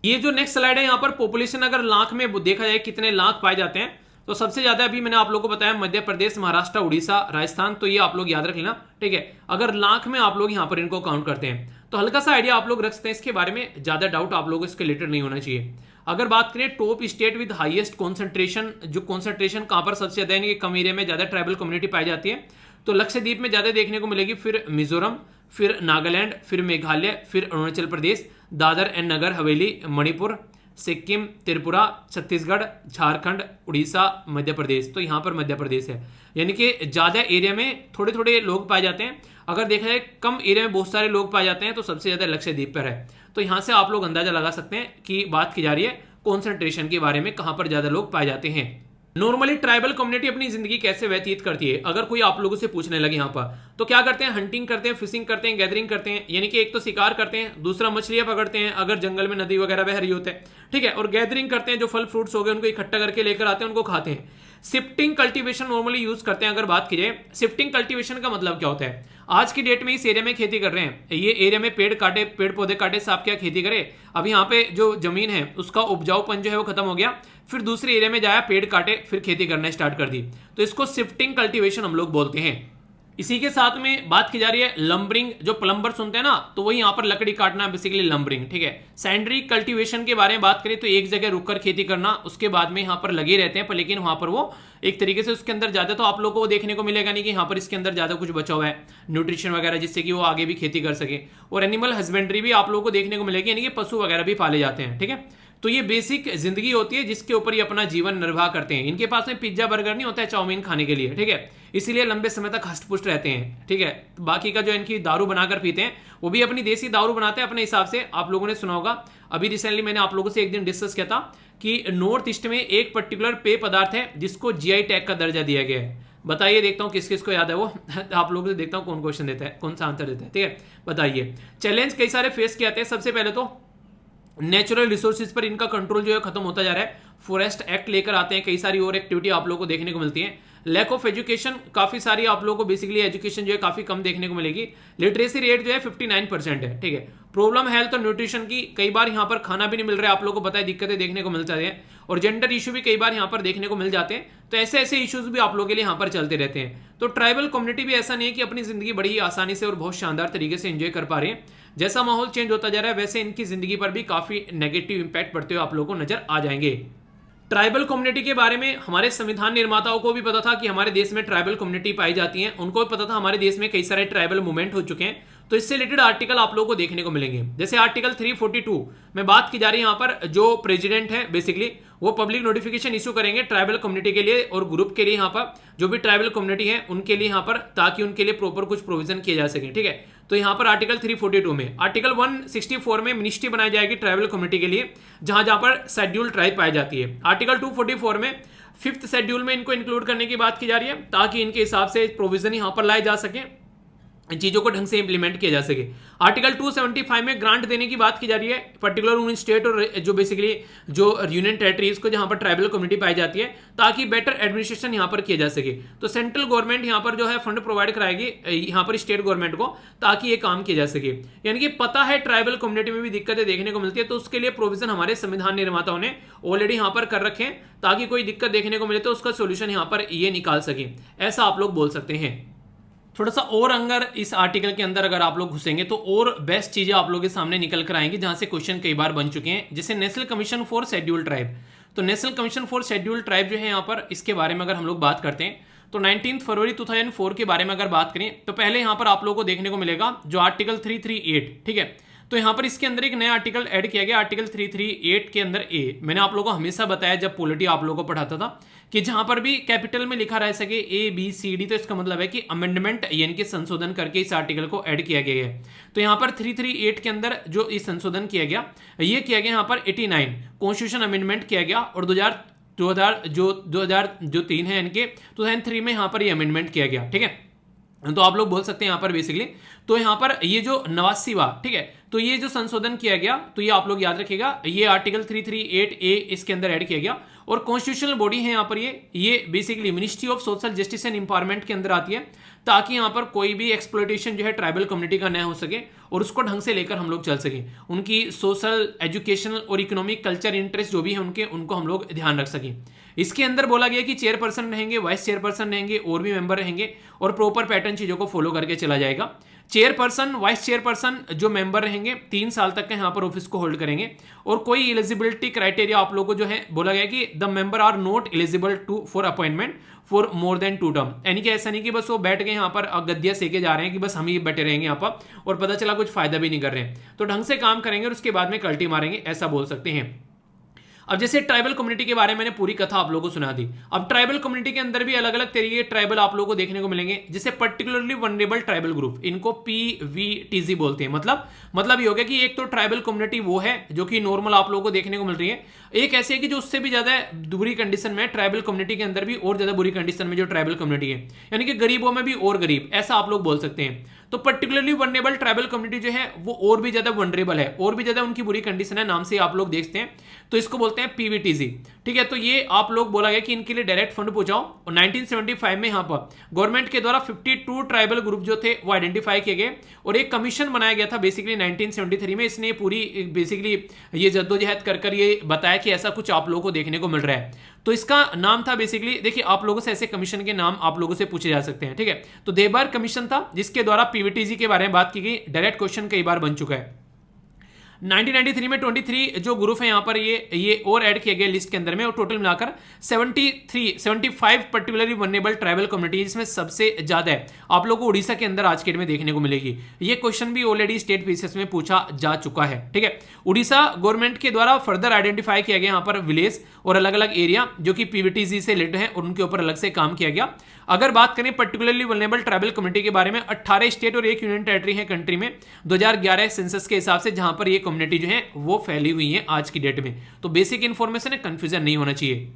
ये जो नेक्स्ट स्लाइड है यहाँ पर पॉपुलेशन अगर लाख में देखा जाए कितने लाख पाए जाते हैं, तो सबसे ज्यादा अभी मैंने आप लोगों को बताया मध्य प्रदेश, महाराष्ट्र, उड़ीसा, राजस्थान, तो ये आप लोग याद रख लेना, ठीक है। अगर लाख में आप लोग यहाँ पर इनको काउंट करते हैं तो हल्का सा आइडिया आप लोग रख सकते हैं इसके बारे में, ज्यादा डाउट आप लोगों को इसके रिलेटेड नहीं होना चाहिए। अगर बात करें top state with highest concentration, जो कॉन्सेंट्रेशन कहां पर सबसे ज्यादा है, कम एरिया में ज्यादा ट्राइबल कम्युनिटी पाई जाती है, तो लक्षद्वीप में ज्यादा देखने को मिलेगी, फिर मिजोरम, फिर नागालैंड, फिर मेघालय, फिर अरुणाचल प्रदेश, दादर एंड नगर हवेली, मणिपुर, सिक्किम, त्रिपुरा, छत्तीसगढ़, झारखंड, उड़ीसा, मध्य प्रदेश। तो यहाँ पर मध्य प्रदेश है, यानी कि ज्यादा एरिया में थोड़े थोड़े लोग पाए जाते हैं। अगर देखा जाए कम एरिया में बहुत सारे लोग पाए जाते हैं तो सबसे ज्यादा लक्षद्वीप पर है। तो यहां से आप लोग अंदाजा लगा सकते हैं कि बात की जा रही है कॉन्सेंट्रेशन के बारे में, कहां पर ज्यादा लोग पाए जाते हैं। नॉर्मली ट्राइबल कम्युनिटी अपनी जिंदगी कैसे व्यतीत करती है, अगर कोई आप लोगों से पूछने लगे यहाँ पर, तो क्या करते हैं, हंटिंग करते हैं, फिशिंग करते हैं, गैदरिंग करते हैं, यानी कि एक तो शिकार करते हैं, दूसरा मछलियां पकड़ते हैं अगर जंगल में नदी वगैरह बह रही होते हैं, ठीक है, और गैदरिंग करते हैं, जो फल फ्रूट्स हो गए उनको इकट्ठा करके लेकर आते हैं, उनको खाते हैं। शिफ्टिंग कल्टीवेशन नॉर्मली यूज करते हैं। अगर बात की जाए शिफ्टिंग कल्टीवेशन का मतलब क्या होता है, आज की डेट में इस एरिया में खेती कर रहे हैं, ये एरिया में पेड़ काटे, पेड़ पौधे काटे, साफ क्या खेती करे, अब यहाँ पे जो जमीन है उसका उपजाऊपन जो है वो खत्म हो गया, फिर दूसरे एरिया में जाया, पेड़ काटे, फिर खेती करना स्टार्ट कर दी, तो इसको शिफ्टिंग कल्टीवेशन हम लोग बोलते हैं। इसी के साथ में बात की जा रही है लंबरिंग, जो प्लम्बर सुनते हैं ना, तो वही यहाँ पर लकड़ी काटना बेसिकली लंबरिंग, ठीक है। सैंडरी कल्टीवेशन के बारे में बात करें तो एक जगह रुककर खेती करना, उसके बाद में यहाँ पर लगे रहते हैं, पर लेकिन वहां पर वो एक तरीके से उसके अंदर ज्यादा तो आप लोगों को देखने को मिलेगा नहीं कि यहाँ पर इसके अंदर ज्यादा कुछ बचा हुआ है न्यूट्रिशन वगैरह, जिससे कि वो आगे भी खेती कर सके। और एनिमल हस्बेंड्री भी आप लोगों को देखने को मिलेगी, यानी कि पशु वगैरह भी पाले जाते हैं, ठीक है। तो ये बेसिक जिंदगी होती है जिसके ऊपर ये अपना जीवन निर्वाह करते हैं। इनके पास में पिज्जा बर्गर नहीं होता है चाउमीन खाने के लिए, ठीक है, इसीलिए लंबे समय तक हष्ट-पुष्ट रहते हैं, ठीक है। बाकी का जो इनकी दारू बनाकर पीते हैं वो भी अपनी देसी दारू बनाते हैं अपने हिसाब से। आप लोगों ने सुना होगा, अभी रिसेंटली मैंने आप लोगों से एक दिन डिस्कस किया था कि नॉर्थ ईस्ट में एक पर्टिकुलर पेय पदार्थ है जिसको जीआई टैग का दर्जा दिया गया है। बताइए, देखता हूं किस किस को याद है वो आप लोगों से देखता हूं कौन क्वेश्चन देता है, कौन सा आंसर देता है, ठीक है, बताइए। चैलेंज कई सारे फेस किए जाते हैं। सबसे पहले तो नेचुरल रिसोर्सेज पर इनका कंट्रोल जो है खत्म होता जा रहा है, फॉरेस्ट एक्ट लेकर आते हैं, कई सारी और एक्टिविटी आप लोगों को देखने को मिलती है। लैक ऑफ एजुकेशन, काफी सारी आप लोगों को बेसिकली एजुकेशन जो है काफी कम देखने को मिलेगी। लिटरेसी रेट जो है 59% है, ठीक है। प्रॉब्लम हेल्थ और न्यूट्रिशन की, कई बार यहाँ पर खाना भी नहीं मिल रहा है, आप लोगों को पता है, दिक्कतें देखने को मिल जाती है। और जेंडर इशू भी कई बार यहाँ पर देखने को मिल जाते हैं। तो ऐसे ऐसे इश्यूज भी आप लोगों के लिए यहाँ पर चलते रहते हैं। तो ट्राइबल कम्युनिटी भी ऐसा नहीं है कि अपनी जिंदगी बड़ी ही आसानी से और बहुत शानदार तरीके से एंजॉय कर पा रहे हैं। जैसा माहौल चेंज होता जा रहा है वैसे इनकी जिंदगी पर भी काफी नेगेटिव इंपैक्ट पड़ते हुए आप लोगों को नजर आ जाएंगे। ट्राइबल कम्युनिटी के बारे में हमारे संविधान निर्माताओं को भी पता था कि हमारे देश में ट्राइबल कम्युनिटी पाई जाती है, उनको भी पता था हमारे देश में कई सारे ट्राइबल मूवमेंट हो चुके हैं। तो इससे रिलेटेड आर्टिकल आप लोगों को देखने को मिलेंगे। जैसे आर्टिकल 342 में बात की जा रही है, यहाँ पर जो प्रेसिडेंट है बेसिकली वो पब्लिक नोटिफिकेशन इशू करेंगे ट्राइबल कम्युनिटी के लिए और ग्रुप के लिए, यहाँ पर जो भी ट्राइबल कम्युनिटी है उनके लिए यहाँ पर, ताकि उनके लिए प्रॉपर कुछ प्रोविजन किए जा सके, ठीक है। तो यहाँ पर आर्टिकल 342 में, आर्टिकल 164 में मिनिस्ट्री बनाई जाएगी ट्राइबल कम्युनिटी के लिए, जहां जहां पर शेड्यूल ट्राइब पाई जाती है। आर्टिकल 244 में 5th शेड्यूल में इनको इंक्लूड करने की बात की जा रही है, ताकि इनके हिसाब से प्रोविजन यहाँ पर लाए जा सके, चीजों को ढंग से इंप्लीमेंट किया जा सके। आर्टिकल 275 में ग्रांट देने की बात की जा रही है पर्टिकुलर उन स्टेट और जो बेसिकली जो यूनियन टेरिटरीज को जहां पर ट्राइबल कम्युनिटी पाई जाती है, ताकि बेटर एडमिनिस्ट्रेशन यहां पर किया जा सके। तो सेंट्रल गवर्नमेंट यहां पर जो है फंड प्रोवाइड कराएगी यहां पर स्टेट गवर्नमेंट को, ताकि ये काम किया जा सके। यानी कि पता है ट्राइबल कम्युनिटी में भी दिक्कतें देखने को मिलती है, तो उसके लिए प्रोविजन हमारे संविधान निर्माताओं ने ऑलरेडी यहां पर कर रखे हैं, ताकि कोई दिक्कत देखने को मिले तो उसका सोल्यूशन यहां पर ये निकाल सके, ऐसा आप लोग बोल सकते हैं। थोड़ा सा और अगर इस आर्टिकल के अंदर अगर आप लोग घुसेंगे तो और बेस्ट चीजें आप लोगों के सामने निकल कर आएंगी, जहां से क्वेश्चन कई बार बन चुके हैं। जैसे national commission for scheduled tribe, तो national commission for scheduled tribe जो है यहाँ पर, इसके बारे में अगर हम लोग बात करते हैं तो 19 फरवरी 2004 के बारे में अगर बात करें तो पहले यहाँ पर आप लोगों को देखने को मिलेगा जो आर्टिकल 338, ठीक है, तो यहाँ पर इसके अंदर एक नया आर्टिकल ऐड किया गया, आर्टिकल 338 के अंदर ए। मैंने आप लोगों को हमेशा बताया जब पॉलिटी आप लोगों को पढ़ाता था कि जहां पर भी कैपिटल में लिखा रह सके ABCD, तो इसका मतलब है कि अमेंडमेंट यानी कि संशोधन करके इस आर्टिकल को ऐड किया गया है। तो यहाँ पर 338 के अंदर जो इस संशोधन किया गया, ये किया गया यहाँ पर 89 कॉन्स्टिट्यूशन अमेंडमेंट किया गया, और 2003 है यानी कि 2003 में यहाँ पर ये अमेंडमेंट किया गया। ठीक है, तो आप लोग बोल सकते हैं यहाँ पर बेसिकली, तो यहाँ पर ये जो 89वां, ठीक है, तो ये जो संशोधन किया गया, तो ये आप लोग याद रखिएगा, ये आर्टिकल 338A इसके अंदर ऐड किया गया। और कॉन्स्टिट्यूशनल बॉडी है यहाँ पर ये basically ministry of social justice and empowerment के अंदर आती है, ताकि यहाँ पर कोई भी एक्सप्लॉयटेशन जो है ट्राइबल कम्युनिटी का न हो सके और उसको ढंग से लेकर हम लोग चल सकें, उनकी सोशल, एजुकेशनल और इकोनॉमिक कल्चर इंटरेस्ट जो भी है उनको हम लोग ध्यान रख सकें। इसके अंदर बोला गया कि चेयरपर्सन रहेंगे, वाइस चेयरपर्सन रहेंगे और भी मेंबर रहेंगे, और प्रॉपर पैटर्न चीजों को फॉलो करके चला जाएगा। चेयरपर्सन, वाइस चेयरपर्सन जो मेंबर रहेंगे 3 साल तक के यहाँ पर ऑफिस को होल्ड करेंगे, और कोई एलिजिबिलिटी क्राइटेरिया आप लोगों को जो है बोला गया कि the member are not eligible for appointment for more than 2 term, यानी कि ऐसा नहीं कि बस वो बैठ के यहाँ पर गद्दिया सेके जा रहे हैं कि बस हम ही बैठे रहेंगे यहाँ पर और पता चला कुछ फायदा भी नहीं कर रहे हैं, तो ढंग से काम करेंगे और उसके बाद में कल्टी मारेंगे, ऐसा बोल सकते हैं। अब जैसे ट्राइबल कम्युनिटी के बारे में मैंने पूरी कथा आप लोगों को सुना दी। अब ट्राइबल कम्युनिटी के अंदर भी अलग अलग तरीके के ट्राइबल आप लोगों को देखने को मिलेंगे, जैसे पर्टिकुलरली वनरेबल ट्राइबल ग्रुप, इनको PVTG बोलते हैं। मतलब ये हो गया कि एक तो ट्राइबल कम्युनिटी वो है जो कि नॉर्मल आप लोगों को देखने को मिल रही है, एक ऐसी है कि जो उससे भी ज्यादा बुरी कंडीशन में, ट्राइबल कम्युनिटी के अंदर भी और ज्यादा बुरी कंडीशन में जो ट्राइबल कम्युनिटी है, यानी कि गरीबों में भी और गरीब, ऐसा आप लोग बोल सकते हैं। तो पर्टिकुलरली वनरेबल ट्राइबल कम्युनिटी जो है वो और भी ज्यादा वनरेबल है, और भी ज्यादा उनकी बुरी कंडीशन है, नाम से आप लोग देखते हैं, तो इसको बोलते हैं PVTG। ठीक है, तो ये आप लोग बोला गया कि इनके लिए डायरेक्ट फंड पहुंचाओ, और 1975 में यहाँ पर गवर्नमेंट के द्वारा 52 ट्राइबल ग्रुप जो थे वो आइडेंटिफाई किए गए, और एक कमीशन बनाया गया था बेसिकली 1973 में। इसने पूरी बेसिकली ये जद्दोजहद कर ये बताया कि ऐसा कुछ आप लोगों को देखने को मिल रहा है, तो इसका नाम था बेसिकली, देखिए आप लोगों से ऐसे कमीशन के नाम आप लोगों से पूछे जा सकते हैं। ठीक है, तो देबार कमीशन था जिसके द्वारा PVTG के बारे में बात की गई, डायरेक्ट क्वेश्चन कई बार बन चुका है। 1993 में 23 जो ग्रुप है यहाँ पर ये और ऐड किए गए लिस्ट के अंदर में, और टोटल मिलाकर 75 पर्टिकुलरली वनरेबल ट्राइबल कम्युनिटी, जिसमें सबसे ज्यादा है आप लोगों को उड़ीसा के अंदर आज के डेट में देखने को मिलेगी। ये क्वेश्चन भी ऑलरेडी स्टेट पीसीएस में पूछा जा चुका है। ठीक है, उड़ीसा गवर्नमेंट के द्वारा फर्दर आइडेंटिफाई किया गया यहाँ पर विलेज और अलग अलग एरिया जो कि PVTG से रिलेटेड है, और उनके ऊपर अलग से काम किया गया। अगर बात करें पर्टिकुलरली वल्नरेबल ट्राइबल कम्युनिटी के बारे में, 18 स्टेट और 1 यूनियन टेरिटरी है कंट्री में 2011 सेंसस के हिसाब से, जहां पर ये कम्युनिटी जो है वो फैली हुई है आज की डेट में। तो बेसिक इंफॉर्मेशन है, कंफ्यूजन नहीं होना चाहिए।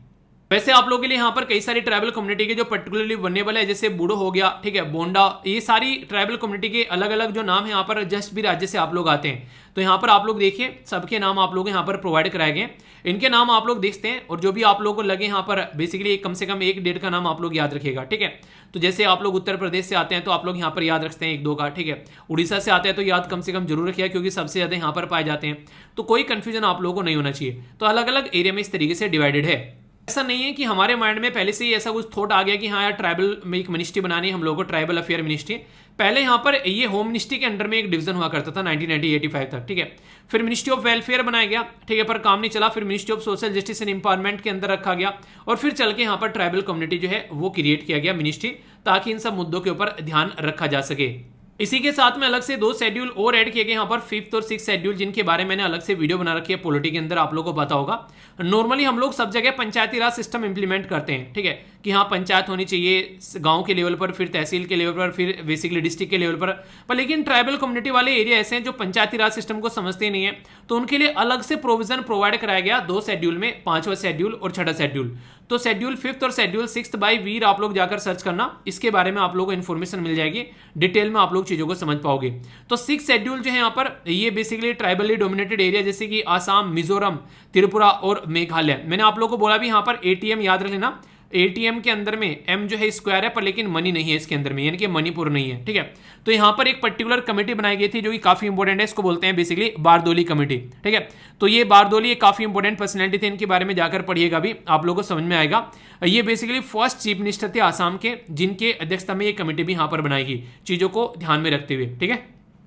वैसे आप लोगों के लिए यहाँ पर कई सारी ट्राइबल कम्युनिटी के जो पर्टिकुलरली वनरेबल है, जैसे बूढ़ो हो गया, ठीक है, बोंडा, ये सारी ट्राइबल कम्युनिटी के अलग अलग जो नाम है यहाँ पर जिस भी राज्य से आप लोग आते हैं, तो यहाँ पर आप लोग देखिए सबके नाम आप लोग यहाँ पर प्रोवाइड कराए गए, इनके नाम आप लोग देखते हैं, और जो भी आप लोगों को लगे यहाँ पर बेसिकली कम से कम 1 डेट का नाम आप लोग याद रखिएगा। ठीक है, तो जैसे आप लोग उत्तर प्रदेश से आते हैं तो आप लोग यहाँ पर याद रखते हैं 1-2 का। ठीक है, उड़ीसा से आते हैं तो याद कम से कम जरूर रखिएगा, क्योंकि सबसे ज्यादा यहाँ पर पाए जाते हैं, तो कोई कंफ्यूजन आप लोगों को नहीं होना चाहिए। तो अलग अलग एरिया में इस तरीके से डिवाइडेड है। ऐसा नहीं है कि हमारे माइंड में पहले से ही ऐसा कुछ थॉट आ गया कि हाँ यार ट्राइबल में एक मिनिस्ट्री बनानी है हम लोगों को, ट्राइबल अफेयर मिनिस्ट्री। पहले यहाँ पर ये होम मिनिस्ट्री के अंडर में एक डिवीजन हुआ करता था 1985 तक। ठीक है, फिर मिनिस्ट्री ऑफ वेलफेयर बनाया गया, ठीक है, पर काम नहीं चला, फिर ministry of social justice and empowerment के अंदर रखा गया, और फिर चल के यहाँ पर ट्राइबल कम्युनिटी जो है वो क्रिएट किया गया मिनिस्ट्री, ताकि इन सब मुद्दों के ऊपर ध्यान रखा जा सके। इसी के साथ में अलग से 2 शेड्यूल और ऐड किए गए यहाँ पर, 5th और 6th शेड्यूल, जिनके बारे में मैंने अलग से वीडियो बना रखी है पॉलिटी के अंदर, आप लोगों को पता होगा। नॉर्मली हम लोग सब जगह पंचायती राज सिस्टम इंप्लीमेंट करते हैं, ठीक है, कि हाँ पंचायत होनी चाहिए गांव के लेवल पर, फिर तहसील के लेवल पर, फिर बेसिकली डिस्ट्रिक्ट के लेवल पर लेकिन ट्राइबल कम्युनिटी वाले एरिया ऐसे हैं जो पंचायती राज सिस्टम को समझते नहीं है, तो उनके लिए अलग से प्रोविजन प्रोवाइड कराया गया 2 शेड्यूल में, 5वां शेड्यूल और 6ठा शेड्यूल। तो शेड्यूल 5th और शेड्यूल 6th बाय वीर आप लोग जाकर सर्च करना, इसके बारे में आप लोगों को इन्फॉर्मेशन मिल जाएगी, डिटेल में आप लोग चीजों को समझ पाओगे। तो 6th शेड्यूल जो है यहाँ पर, ये बेसिकली ट्राइबली डोमिनेटेड एरिया जैसे कि आसाम, मिजोरम, त्रिपुरा और मेघालय। मैंने आप लोगों को बोला भी यहाँ पर ATM याद रख लेना, ATM के अंदर में M जो है स्क्वायर है, पर लेकिन मनी नहीं है इसके अंदर में, यानी कि मणिपुर नहीं है। ठीक है, तो यहाँ पर एक पर्टिकुलर कमेटी बनाई गई थी जो कि काफी इंपॉर्टेंट है, इसको बोलते हैं बेसिकली बारदोली कमेटी। ठीक है, तो ये बारदोली एक काफी इंपॉर्टेंट पर्सनैलिटी थे, इनके बारे में जाकर पढ़िएगा भी, आप लोगों को समझ में आएगा। ये बेसिकली फर्स्ट चीफ मिनिस्टर थे आसाम के, जिनके अध्यक्षता में ये कमेटी भी यहाँ पर बनाएगी, चीजों को ध्यान में रखते हुए। ठीक है,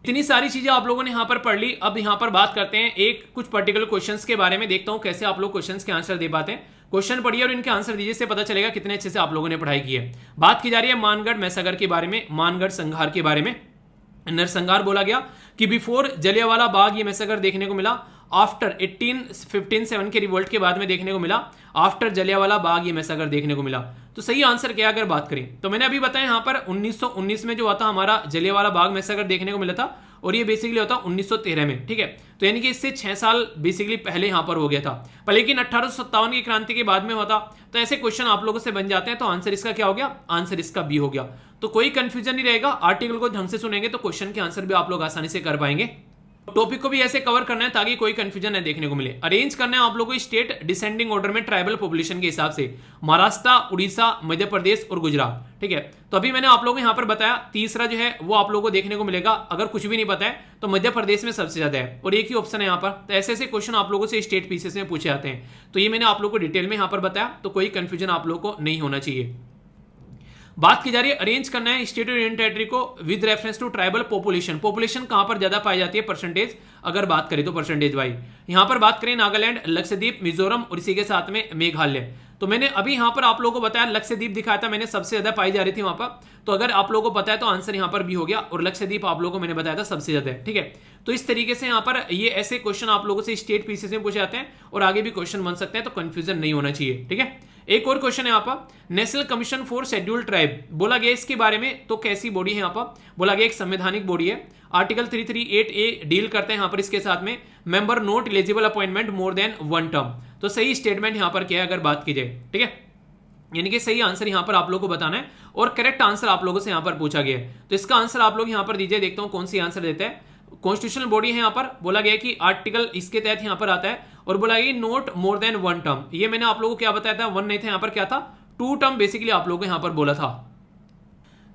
इतनी सारी चीजें आप लोगों ने यहाँ पर पढ़ ली। अब यहाँ पर बात करते हैं एक कुछ पर्टिकुलर क्वेश्चंस के बारे में, देखता हूँ कैसे आप लोग क्वेश्चंस के आंसर दे पाते हैं। क्वेश्चन पढ़िए और इनके आंसर दीजिए, से पता चलेगा कितने अच्छे से आप लोगों ने पढ़ाई की है। बात की जा रही है मानगढ़ मैसागर के बारे में, मानगढ़ संघार के बारे में। नरसंहार बोला गया कि बिफोर जलियांवाला बाग ये मैसेकर देखने को मिला, आफ्टर 1857 के रिवोल्ट के बाद में देखने को मिला, आफ्टर जलियांवाला बाग ये मैसेकर देखने को मिला। तो सही आंसर क्या अगर बात करें तो मैंने अभी बताया यहां पर 1919 में जो हुआ था हमारा जलियांवाला बाग मैसेकर देखने को मिला था, और ये बेसिकली होता 1913 में, ठीक है। तो यानी कि इससे 6 साल बेसिकली पहले यहां पर हो गया था, पर लेकिन 1857 की क्रांति के बाद में हुआ था। तो ऐसे क्वेश्चन आप लोगों से बन जाते हैं। तो आंसर इसका क्या हो गया? आंसर इसका बी हो गया। तो कोई कंफ्यूजन नहीं रहेगा, आर्टिकल को ढंग से सुनेंगे तो क्वेश्चन के आंसर भी आप लोग आसानी से कर पाएंगे। टॉपिक को भी ऐसे कवर करना है ताकि कोई कंफ्यूजन न देखने को मिले। अरेंज करना है आप लोगों को स्टेट डिसेंडिंग ऑर्डर में ट्राइबल पॉपुलेशन के हिसाब से, महाराष्ट्र, उड़ीसा, मध्य प्रदेश और गुजरात, ठीक है। तो अभी मैंने आप लोगों को यहां पर बताया, तीसरा जो है वो आप लोगों को देखने को मिलेगा। अगर कुछ भी नहीं पता है तो मध्य प्रदेश में सबसे ज्यादा है, और एक ही ऑप्शन है यहाँ पर। तो ऐसे ऐसे क्वेश्चन आप लोगों से स्टेट पीसेस में पूछे जाते हैं। तो ये मैंने आप लोगों को डिटेल में यहां पर बताया, तो कोई कंफ्यूजन आप लोगों को नहीं होना चाहिए। बात की जा रही है अरेंज करना है स्टेट और यूनियन टेरिटरी को with reference to tribal population. Population कहां पर ज्यादा पाई जाती है परसेंटेज, अगर बात करें तो परसेंटेज वाइज यहां पर बात करें नागालैंड, लक्षद्वीप, मिजोरम और इसी के साथ में मेघालय। तो मैंने अभी यहां पर आप लोगों को बताया, लक्षद्वीप दिखाया था मैंने सबसे ज्यादा पाई जा रही थी वहां पर। तो अगर आप लोगों को पता है तो आंसर यहां पर भी हो गया, और लक्षद्वीप आप लोगों को मैंने बताया था सबसे ज्यादा है, ठीक है। तो इस तरीके से यहां पर ये ऐसे क्वेश्चन आप लोगों से स्टेट पीसेस में पूछे जाते हैं, और आगे भी क्वेश्चन बन सकते हैं, तो कंफ्यूजन नहीं होना चाहिए, ठीक है। एक और क्वेश्चन है यहाँ पर, national commission for scheduled tribe बोला गया इसके बारे में। तो कैसी बॉडी है यहाँ पर? बोला गया एक संवैधानिक बॉडी है। आर्टिकल 338A डील करते हैं यहाँ पर इसके साथ में, member not eligible appointment more than 1 term. तो सही स्टेटमेंट यहाँ पर क्या है अगर बात की जाए, ठीक है। यानी कि सही आंसर यहां पर आप लोगों को बताना है, और करेक्ट आंसर आप लोगों से यहां पर पूछा गया है। तो इसका आंसर आप लोग यहां पर दीजिए, देखता हूं कौन सी आंसर देता है। कॉन्स्टिट्यूशनल बॉडी है यहां पर, बोला गया कि आर्टिकल इसके तहत यहां पर आता है, और बोला गया नोट मोर देन 1 टर्म। ये मैंने आप लोगों को क्या बताया था, 1 नहीं था, यहां पर क्या था 2 टर्म बेसिकली आप लोगों को यहां पर बोला था।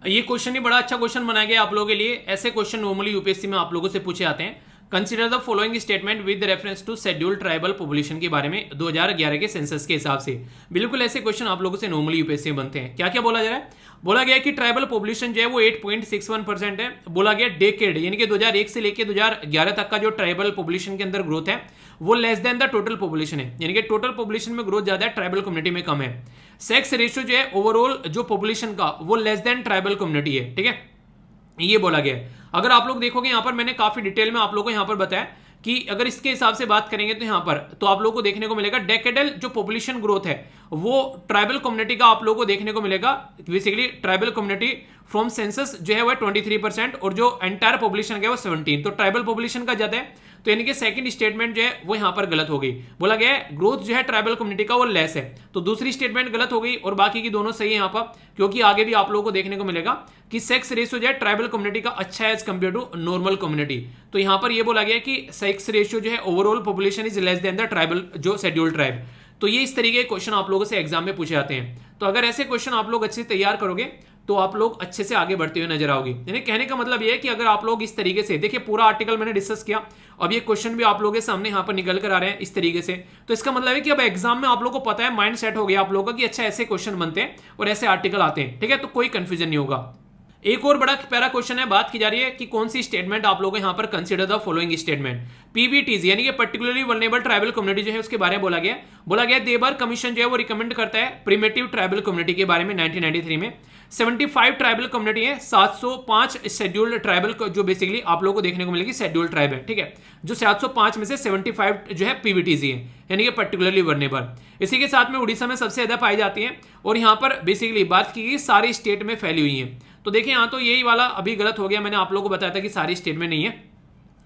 ये क्वेश्चन ही बड़ा अच्छा क्वेश्चन बनाया गया आप लोगों के लिए। ऐसे क्वेश्चन नॉर्मली यूपीएससी में आप लोगों से पूछे जाते हैं। Consider the following statement with reference to scheduled tribal population के बारे में 2011 के सेंसस के हिसाब से। बिल्कुल ऐसे क्वेश्चन आप लोगों से नॉर्मली यूपीएससी में बनते हैं। क्या क्या बोला जा रहा है? बोला गया कि ट्राइबल पॉपुलेशन जो है वो 8.61% है। बोला गया डेकेड यानी कि 2001 से लेकर 2011 तक का जो ट्राइबल पॉपुलेशन के अंदर ग्रोथ है वो less than the total population है, यानी कि टोटल पॉपुलेशन में ग्रोथ ज्यादा है, ट्राइबल कम्युनिटी में कम है। सेक्स रेशियो जो है ओवरऑल जो पॉपुलेशन का वो लेस देन ट्राइबल कम्युनिटी है, ठीक है, ये बोला गया है। अगर आप लोग देखोगे यहां पर मैंने काफी डिटेल में आप लोगों को यहां पर बताया कि अगर इसके हिसाब से बात करेंगे तो यहां पर तो आप लोगों को देखने को मिलेगा डेकेडल जो पॉपुलेशन ग्रोथ है वो ट्राइबल कम्युनिटी का आप लोगों को देखने को मिलेगा। Basically tribal community from census जो है वो 23% और जो एंटायर पॉपुलेशन है वो 17। तो ट्राइबल पॉपुलेशन का ज्यादा है, तो यानी कि सेकंड स्टेटमेंट जो है वो यहां पर गलत हो गई। बोला गया है ग्रोथ जो है ट्राइबल कम्युनिटी का वो लेस है, तो दूसरी स्टेटमेंट गलत हो गई और बाकी की दोनों सही है यहां पर, क्योंकि आगे भी आप लोगों को देखने को मिलेगा कि सेक्स रेशियो जो है ट्राइबल कम्युनिटी का अच्छा है as compared to normal community. तो यहां पर ये बोला गया कि सेक्स रेशियो जो है overall population is less than the tribal जो शेड्यूल्ड ट्राइब। तो ये इस तरीके के क्वेश्चन आप लोगों से एग्जाम में पूछे जाते हैं। तो अगर ऐसे क्वेश्चन आप लोग अच्छे से तैयार करोगे तो आप लोग अच्छे से आगे बढ़ते हुए नजर आओगे। यानी कहने का मतलब ये है कि अगर आप लोग इस तरीके से देखिए, पूरा आर्टिकल मैंने डिस्कस किया, अब ये क्वेश्चन भी आप लोगों के सामने यहाँ पर निकल कर आ रहे हैं इस तरीके से, तो इसका मतलब है कि अब एग्जाम में आप लोगों को पता है, माइंड सेट हो गया आप लोगों का कि अच्छा ऐसे क्वेश्चन बनते हैं और ऐसे आर्टिकल आते हैं, ठीक है, तो कोई कंफ्यूजन नहीं होगा। एक और बड़ा प्यारा क्वेश्चन है, बात की जा रही है कि कौन सी स्टेटमेंट आप लोग यहां पर कंसीडर द फॉलोइंग स्टेटमेंट। पीबीटीज यानी कि पर्टिकुलरली वल्नरेबल ट्राइबल कम्युनिटी जो है उसके बारे में बोला गया देबर कमीशन जो है वो रिकमेंड करता है प्रिमिटिव ट्राइबल कम्युनिटी के बारे में 1993 में। 75 ट्राइबल कम्युनिटी है, 705 शेड्यूल्ड ट्राइबल जो बेसिकली आप लोगों को देखने को मिलेगी शेड्यूल्ड ट्राइब है, ठीक है, जो 705 में से 75 जो है पीबीटीजी है यानी कि पर्टिकुलरली वल्नरेबल। इसी के साथ में उड़ीसा में सबसे ज्यादा पाई जाती है और यहां पर बेसिकली बात की गई सारी स्टेट में फैली हुई है। तो देखिए यहां तो यही वाला अभी गलत हो गया, मैंने आप लोगों को बताया था कि सारी स्टेट में नहीं है,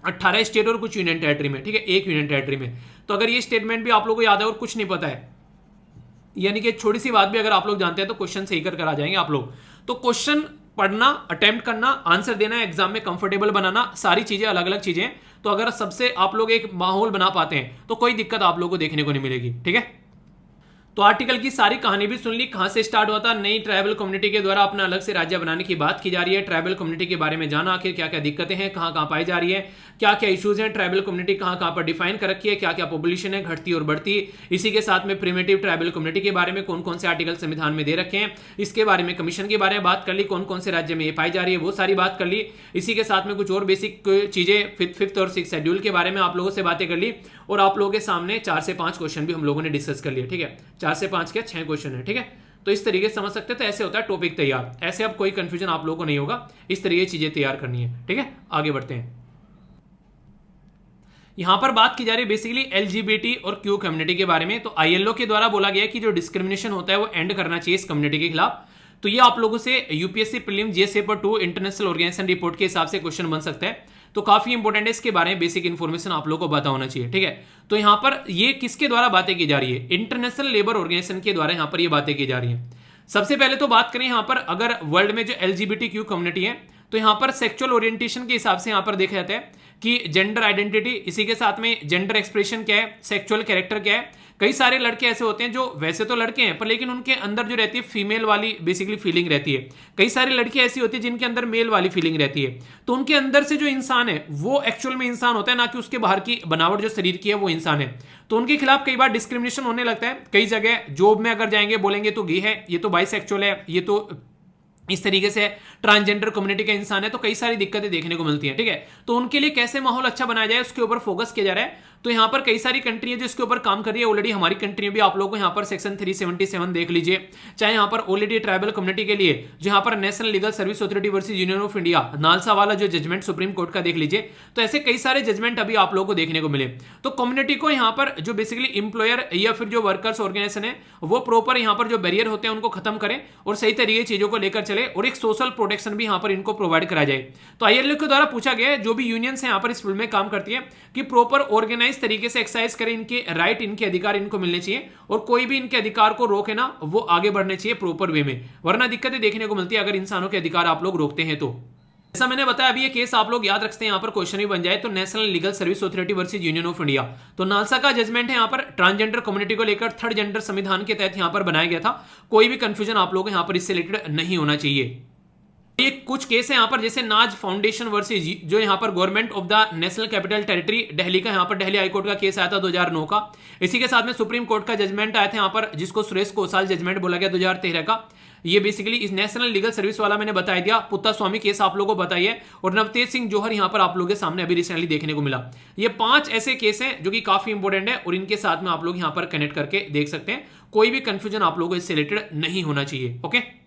18 स्टेट और कुछ यूनियन टेरिटरी में, ठीक है, एक यूनियन टेरिटरी में। तो अगर ये स्टेटमेंट भी आप लोगों को याद है और कुछ नहीं पता है, यानी कि छोटी सी बात भी अगर आप लोग जानते हैं तो क्वेश्चन सही कर आ जाएंगे आप लोग। तो क्वेश्चन पढ़ना, अटेम्प्ट करना, आंसर देना, एग्जाम में कंफर्टेबल बनाना, सारी चीजें अलग अलग चीजें। तो अगर सबसे आप लोग एक माहौल बना पाते हैं तो कोई दिक्कत आप लोगों को देखने को नहीं मिलेगी, ठीक है। तो आर्टिकल की सारी कहानी भी सुन ली, कहां से स्टार्ट हुआ था, नई ट्राइबल कम्युनिटी के द्वारा अपना अलग से राज्य बनाने की बात की जा रही है, ट्राइबल कम्युनिटी के बारे में जाना, आखिर क्या क्या दिक्कतें हैं, कहां कहां पाई जा रही है, क्या क्या इश्यूज हैं, ट्राइबल कम्युनिटी कहां कहां पर डिफाइन कर रखी है, क्या क्या पॉपुलेशन है घटती और बढ़ती। इसी के साथ में प्रिमिटिव ट्राइबल कम्युनिटी के बारे में कौन कौन से आर्टिकल संविधान में दे रखे हैं, इसके बारे में कमीशन के बारे में बात कर ली, कौन कौन से राज्य में ये पाई जा रही है वो सारी बात कर ली। इसी के साथ में कुछ और बेसिक चीजें फिफ्थ और सिक्स शेड्यूल के बारे में आप लोगों से बातें कर ली, और आप लोगों के सामने 4 से 5 क्वेश्चन भी हम लोगों ने डिस्कस कर लिए, ठीक है, 4 से 5 क्या 6 क्वेश्चन है, ठीक है। तो इस तरीके से समझ सकते हैं। तो ऐसे होता है टॉपिक तैयार, ऐसे अब कोई कंफ्यूजन आप लोगों को नहीं होगा, इस तरीके की चीजें तैयार करनी है। ठीक है, आगे बढ़ते हैं। यहां पर बात की जा रही है बेसिकली एलजीबीटी और क्यू कम्युनिटी के बारे में। तो आईएलओ के द्वारा बोला गया है कि जो डिस्क्रिमिनेशन होता है वो एंड करना चाहिए इस कम्युनिटी के खिलाफ। तो ये आप लोगों से UPSC prelim GS paper 2 international organisation report के हिसाब से क्वेश्चन बन सकता है। तो काफी इंपॉर्टेंट है, इसके बारे में बेसिक इन्फॉर्मेशन आप लोगों को पता होना चाहिए। ठीक है, तो यहां पर ये किसके द्वारा बातें की जा रही है? इंटरनेशनल लेबर ऑर्गेनाइजेशन के द्वारा यहां पर ये बातें की जा रही है। सबसे पहले तो बात करें यहां पर अगर वर्ल्ड में जो एलजीबीटी क्यू कम्युनिटी है, तो यहां पर सेक्सुअल ओरिएंटेशन के हिसाब से यहां पर देखा जाता है कि जेंडर आइडेंटिटी, इसी के साथ में जेंडर एक्सप्रेशन क्या है, सेक्सुअल कैरेक्टर क्या है। कई सारे लड़के ऐसे होते हैं जो वैसे तो लड़के हैं पर लेकिन उनके अंदर जो रहती है फीमेल वाली बेसिकली फीलिंग रहती है। कई सारी लड़कियां ऐसी होती है जिनके अंदर मेल वाली फीलिंग रहती है। तो उनके अंदर से जो इंसान है वो एक्चुअल में इंसान होता है, ना कि उसके बाहर की बनावट जो शरीर की है वो इंसान है। तो उनके खिलाफ कई बार डिस्क्रिमिनेशन होने लगता है। कई जगह जॉब में अगर जाएंगे बोलेंगे तो गे है, ये तो बाइसेक्सुअल है, ये तो इस तरीके से ट्रांसजेंडर कम्युनिटी का इंसान है। तो कई सारी दिक्कतें देखने को मिलती हैं। ठीक है, तो उनके लिए कैसे माहौल अच्छा बनाया जाए उसके ऊपर फोकस किया जा रहा है। तो यहां पर कई सारी कंट्री है जो इसके ऊपर काम कर रही है। ऑलरेडी हमारी कंट्री में भी आप लोगों को यहां पर सेक्शन 377 देख लीजिए, चाहे यहां पर ऑलरेडी ट्राइबल कम्युनिटी के लिए जो यहां पर national legal service authority versus union of India NALSA वाला जो जजमेंट सुप्रीम कोर्ट का देख लीजिए। तो ऐसे कई सारे जजमेंट अभी आप लोगों को देखने को मिले। तो कम्युनिटी को यहां पर जो बेसिकली इंप्लॉयर या फिर जो वर्कर्स ऑर्गेनाइजेशन है वो प्रॉपर यहां पर जो बैरियर होते हैं उनको खत्म करें और सही तरीके चीजों को लेकर चले और एक सोशल प्रोटेक्शन भी यहां पर इनको प्रोवाइड करा जाए। तो आईएलओ के द्वारा पूछा गया है जो भी यूनियंस हैं यहां पर इस फील्ड में काम करती है कि प्रॉपर ऑर्गेनाइज तरीके से एक्सरसाइज करें, इनके राइट, इनके अधिकार इनको मिलने चाहिए और कोई भी इनके अधिकार को रोके ना, वो आगे बढ़ने चाहिए प्रॉपर वे में, वरना दिक्कतें देखने को मिलती है अगर इंसानों के अधिकार आप लोग रोकते हैं तो। जैसा मैंने बताया अभी ये केस आप लोग याद रखते हैं, यहां पर क्वेश्चन भी बन जाए तो national legal service authority versus union of India. तो नालसा का जजमेंट है यहां पर ट्रांसजेंडर कम्युनिटी को लेकर थर्ड जेंडर संविधान के तहत यहां पर बनाया गया था। कोई भी कंफ्यूजन आप लोग यहां पर इससे रिलेटेड नहीं होना चाहिए। ये कुछ केस है यहां पर जैसे नाज फाउंडेशन वर्सेस जो यहां पर government of the national capital territory Delhi का, यहां पर दिल्ली हाईकोर्ट का केस आया था 2009 का। इसी के साथ में सुप्रीम कोर्ट का जजमेंट आया था यहां पर जिसको सुरेश कोसाल जजमेंट बोला गया 2013 का। ये बेसिकली इस नेशनल लीगल सर्विस वाला मैंने बता दिया, पुत्ता स्वामी केस आप लोगों को बताइए और नवतेज सिंह जौहर यहां पर आप लोगों के सामने अभी रिसेंटली देखने को मिला। ये 5 ऐसे केस हैं जो कि काफी इंपॉर्टेंट है और इनके साथ में आप लोग यहां पर कनेक्ट करके देख सकते हैं। कोई भी कंफ्यूजन आप लोगों को इससे रिलेटेड नहीं होना चाहिए। ओके,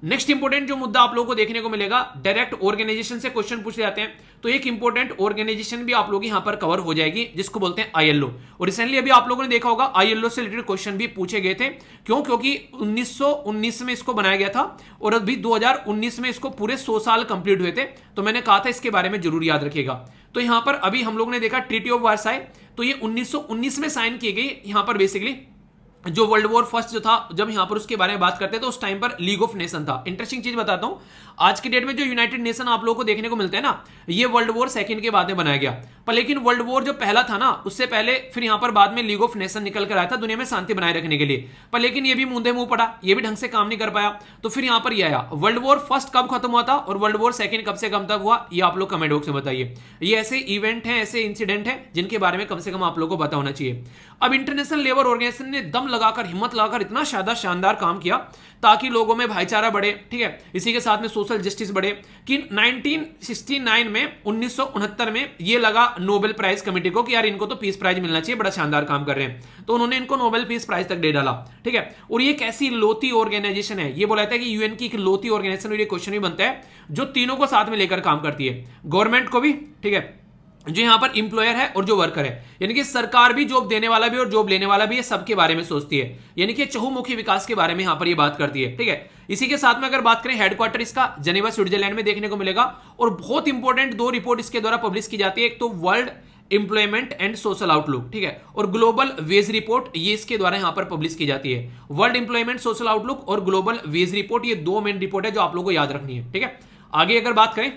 नेक्स्ट इंपोर्टेंट जो मुद्दा आप लोगों को देखने को मिलेगा, डायरेक्ट ऑर्गेनाइजेशन से क्वेश्चन पूछे जाते हैं। तो एक इंपोर्टेंट ऑर्गेनाइजेशन भी आप लोग यहां पर कवर हो जाएगी जिसको बोलते हैं आईएलओ। और रिसेंटली अभी आप लोगों ने देखा होगा आईएलओ से रिलेटेड क्वेश्चन भी पूछे गए थे। क्यों? क्योंकि 1919 में इसको बनाया गया था और अभी 2019 में इसको पूरे 100 साल कंप्लीट हुए थे। तो मैंने कहा था इसके बारे में जरूर याद रखिएगा। तो यहां पर अभी हम लोग ने देखा ट्रीटी ऑफ वर्साई, तो ये 1919 में साइन की गई। यहां पर बेसिकली जो वर्ल्ड वॉर फर्स्ट जो था, जब यहां पर उसके बारे में बात करते हैं तो उस टाइम पर लीग ऑफ नेशन था। इंटरेस्टिंग चीज बताता हूं, आज की डेट में जो यूनाइटेड नेशन आप लोगों को देखने को मिलता है ना, ये वर्ल्ड वॉर सेकंड के बाद में बनाया गया। पर लेकिन वर्ल्ड वॉर जो पहला था ना, उससे पहले फिर यहां पर बाद में लीग ऑफ नेशन निकल कर आया था दुनिया में शांति बनाए रखने के लिए। पर लेकिन ये भी मुंदे मुंह पड़ा, ये भी ढंग से काम नहीं कर पाया। तो फिर यहां पर ये आया। वर्ल्ड वॉर फर्स्ट कब खत्म हुआ था और वर्ल्ड वॉर सेकंड कब से कब तक हुआ, ये आप लोग कमेंट बॉक्स में बताइए। ये ऐसे इवेंट हैं, ऐसे इंसिडेंट हैं जिनके बारे में कम से कम आप लोगों को पता होना चाहिए। अब इंटरनेशनल लेबर ऑर्गेनाइजेशन ने दम लगाकर, हिम्मत लगाकर इतना शानदार काम किया ताकि लोगों में भाईचारा बढ़े। ठीक है, इसी के साथ में सोशल जस्टिस बढ़े कि 1969 में 1969 में ये लगा नोबेल प्राइज कमेटी को कि यार इनको तो पीस प्राइज मिलना चाहिए, बड़ा शानदार काम कर रहे हैं। तो उन्होंने इनको नोबेल पीस प्राइज तक दे डाला। ठीक है, और ये कैसी लोती ऑर्गेनाइजेशन है, ये बोला था कि यूएन की एक लोती ऑर्गेनाइजेशन। और ये क्वेश्चन भी बनता है जो तीनों को साथ में लेकर काम करती है, गवर्नमेंट को भी, ठीक है, जो यहां पर इंप्लॉयर है और जो वर्कर है, यानी कि सरकार भी, जॉब देने वाला भी और जॉब लेने वाला भी, ये सबके बारे में सोचती है। यानी कि चहुमुखी विकास के बारे में यहां पर ये बात करती है। ठीक है, इसी के साथ में अगर बात करें हेडक्वार्टर इसका जेनेवा स्विट्जरलैंड में देखने को मिलेगा। और बहुत इंपॉर्टेंट 2 रिपोर्ट इसके द्वारा पब्लिश की जाती है, एक तो world employment and social outlook, ठीक है, और ग्लोबल वेज रिपोर्ट, ये इसके द्वारा यहां पर पब्लिश की जाती है। वर्ल्ड एम्प्लॉयमेंट सोशल आउटलुक और ग्लोबल वेज रिपोर्ट, ये 2 मेन रिपोर्ट है जो आप लोगों को याद रखनी है। ठीक है, आगे अगर बात करें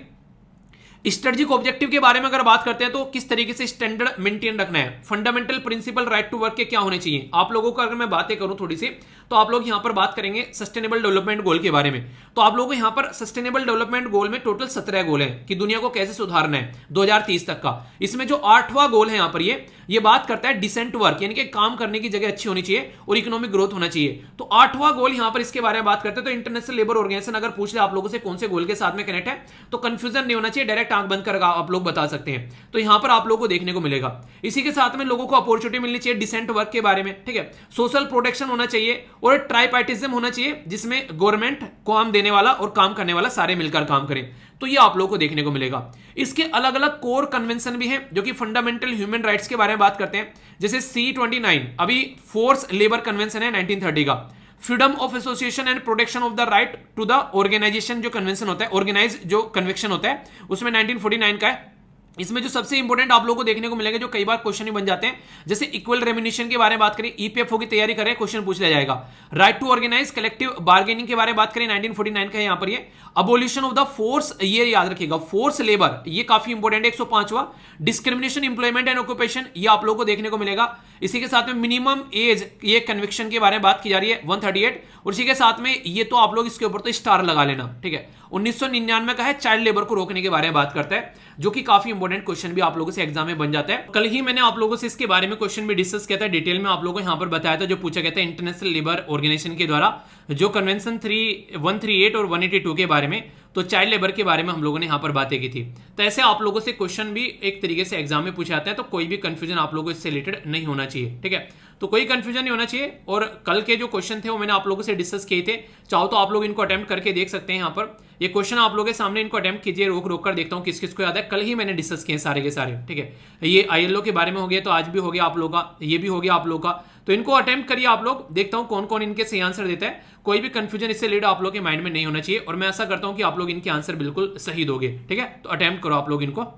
स्ट्रेटेजिक ऑब्जेक्टिव के बारे में अगर बात करते हैं तो किस तरीके से स्टैंडर्ड मेंटेन रखना है, fundamental principle right to work के क्या होने चाहिए आप लोगों को। अगर मैं बातें करूं थोड़ी सी, तो आप लोग यहां पर बात करेंगे सस्टेनेबल डेवलपमेंट गोल के बारे में। तो आप लोगों को यहां पर सस्टेनेबल डेवलपमेंट गोल में टोटल 17 गोल हैं कि दुनिया को कैसे सुधारना है 2030 तक का। इसमें जो 8वां गोल है यहां पर ये बात करता है डिसेंट वर्क, यानी कि काम करने की जगह अच्छी होनी चाहिए और इकोनॉमिक ग्रोथ होना चाहिए। तो 8वां गोल यहां पर इसके बारे में बात करते हैं। तो इंटरनेशनल लेबर ऑर्गेनाइजेशन अगर पूछ ले आप लोगों से कौन से गोल के साथ में कनेक्ट है, तो कंफ्यूजन नहीं होना चाहिए, डायरेक्ट आंख बंद कर आप लोग बता सकते हैं, तो यहां पर आप लोगों को देखने को मिलेगा। इसी के साथ में लोगों को अपॉर्चुनिटी मिलनी चाहिए डिसेंट वर्क के बारे में, ठीक है, सोशल प्रोटेक्शन होना चाहिए और ट्राइपार्टिज्म होना चाहिए, जिसमें गवर्नमेंट काम देने वाला और काम करने वाला सारे मिलकर काम करें, तो ये आप लोगों को देखने को मिलेगा। इसके अलग अलग कोर कन्वेंशन भी हैं जो कि फंडामेंटल ह्यूमन राइट्स के बारे में बात करते हैं, जैसे C29 अभी फोर्स लेबर कन्वेंशन है 1930 का, freedom of association and protection of the right to the organisation जो कन्वेंशन होता है, ऑर्गेनाइज जो कन्वेंशन होता है उसमें 1949 का है। इसमें जो सबसे इंपॉर्टेंट आप लोगों को देखने को मिलेगा, जो कई बार क्वेश्चन ही बन जाते हैं, जैसे इक्वल रेम्यूनरेशन के बारे में बात करें, ईपीएफओ की तैयारी करें, क्वेश्चन पूछ लिया जाएगा। Right to organise collective bargaining के बारे में बात करें, 1949 का है यहां पर ये। अबोलिशन ऑफ द फोर्स, ये याद रखिएगा, फोर्स लेबर, ये काफी इंपॉर्टेंट है, 105वां। डिस्क्रिमिनेशन एम्प्लॉयमेंट एंड ऑक्यूपेशन, ये आप लोगों को देखने को मिलेगा। इसी के साथ में मिनिमम एज, ये कन्विक्शन के बारे में बात की जा रही है 138, और इसी के साथ में ये तो आप लोग इसके ऊपर तो स्टार लगा लेना, ठीक है। 1999 का है, चाइल्ड लेबर को रोकने के बारे में बात करता है, जो कि काफी इंपॉर्टेंट क्वेश्चन भी आप लोगों से एग्जाम में बन जाता है। कल ही मैंने आप लोगों से इसके बारे में क्वेश्चन भी डिस्कस किया था, डिटेल में आप लोगों को यहां पर बताया था, जो पूछा गया था इंटरनेशनल लेबर ऑर्गेनाइजेशन के द्वारा जो कन्वेंशन 138 और 182 के बारे में, तो चाइल्ड लेबर के बारे में हम लोगों ने यहां पर बातें की थी। तो ऐसे आप लोगों से क्वेश्चन भी एक तरीके से एग्जाम में पूछा जाता है, तो कोई भी कंफ्यूजन आप लोगों को इससे रिलेटेड नहीं होना चाहिए, ठीक है। तो कोई कंफ्यूजन नहीं होना चाहिए। और कल के जो क्वेश्चन थे वो मैंने आप लोगों से डिस्कस किए थे, चाहो तो आप लोग इनको अटेम्प्ट करके देख सकते हैं। यहाँ पर ये क्वेश्चन आप लोगों के सामने, इनको अटेम्प्ट कीजिए, रोक कर देखता हूँ किस किस को याद है। कल ही मैंने डिस्कस किए सारे के सारे, ठीक है। ये ILO के बारे में हो गया, तो आज भी हो गया आप लोगों का, ये भी हो गया आप लोगों का, तो इनको अटेम्प्ट करिए आप लोग, देखता हूं कौन कौन इनके सही आंसर देता है। कोई भी कंफ्यूजन इससे रिलेटेड आप लोग के माइंड में नहीं होना चाहिए, और मैं ऐसा करता हूं कि आप लोग इनके आंसर बिल्कुल सही दोगे, ठीक है। तो अटेम्प्ट करो आप लोग इनको,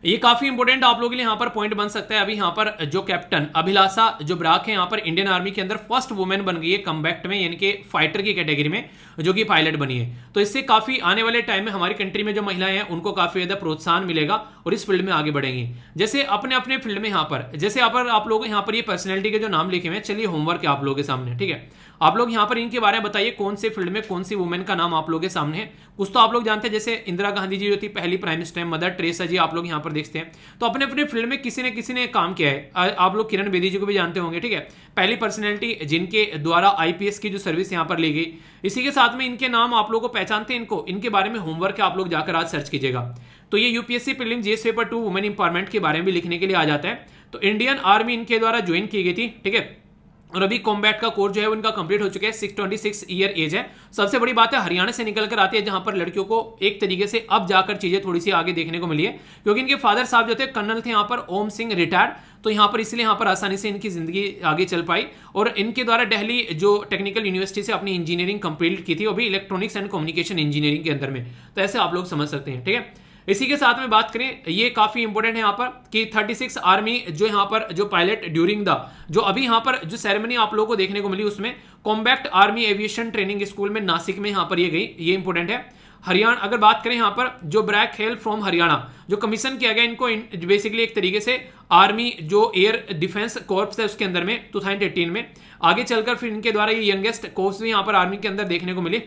ये काफी इंपॉर्टेंट आप लोगों के लिए यहाँ पर पॉइंट बन सकता है। अभी यहाँ पर जो कैप्टन अभिलाषा जो ब्राक है, यहाँ पर इंडियन आर्मी के अंदर फर्स्ट वुमेन बन गई है कम्बैक्ट में, यानी कि फाइटर की कैटेगरी में, जो कि पायलट बनी है। तो इससे काफी आने वाले टाइम में हमारी कंट्री में जो महिलाएं हैं उनको काफी ज्यादा प्रोत्साहन मिलेगा और इस फील्ड में आगे बढ़ेंगी। जैसे अपने अपने फील्ड में यहाँ पर, जैसे आप लोग यहाँ पर ये पर्सनैलिटी के जो नाम लिखे हुए हैं, चलिए होमवर्क है आप लोगों के सामने, ठीक है। आप लोग यहाँ पर इनके बारे में बताइए कौन से फील्ड में कौन सी वुमेन का नाम आप लोगों के सामने है। कुछ तो आप लोग जानते हैं, जैसे इंदिरा गांधी जी जो थी पहली प्राइम मिनिस्टर, मदर टेरेसा जी आप लोग यहाँ पर देखते हैं। तो अपने अपने फील्ड में किसी ने काम किया है। आप लोग किरण बेदी जी को भी जानते होंगे, ठीक है, पहली पर्सनैलिटी जिनके द्वारा IPS की जो सर्विस यहाँ पर ली गई। इसी के साथ में इनके नाम आप लोग को पहचानते हैं, इनके बारे में होमवर्क आप लोग जाकर आज सर्च कीजिएगा। तो ये UPSC prelim GS paper 2 women empowerment के बारे में भी लिखने के लिए आ जाता है। तो इंडियन आर्मी इनके द्वारा ज्वाइन की गई थी, ठीक है, और अभी कॉम्बैट का कोर्स जो है उनका कंप्लीट हो चुका है, 26 ईयर एज है। सबसे बड़ी बात है हरियाणा से निकल कर आती है, जहां पर लड़कियों को एक तरीके से अब जाकर चीजें थोड़ी सी आगे देखने को मिली है, क्योंकि इनके फादर साहब जो थे कर्नल थे यहाँ पर, ओम सिंह रिटायर्ड, तो यहाँ पर इसलिए यहाँ पर आसानी से इनकी जिंदगी आगे चल पाई। और इनके द्वारा दिल्ली जो टेक्निकल यूनिवर्सिटी से अपनी इंजीनियरिंग कंप्लीट की थी, वो भी इलेक्ट्रॉनिक्स एंड कम्युनिकेशन इंजीनियरिंग के अंदर में। तो ऐसे आप लोग समझ सकते हैं, ठीक है। इसी के साथ में बात करें, ये काफी इंपॉर्टेंट है यहाँ पर कि 36 आर्मी जो यहाँ पर जो पायलट ड्यूरिंग द जो अभी यहाँ पर जो सेरेमनी आप लोगों को देखने को मिली, उसमें combat army aviation training school में नासिक में यहाँ पर ये गई, ये इंपॉर्टेंट है। हरियाणा अगर बात करें यहाँ पर जो ब्रैक हेल फ्रॉम हरियाणा जो कमीशन किया गया, इनको बेसिकली एक तरीके से आर्मी जो एयर डिफेंस कोर्प्स है उसके अंदर में 2018 में आगे चलकर फिर इनके द्वारा ये यंगेस्ट कोर्स भी यहाँ पर आर्मी के अंदर देखने को मिली,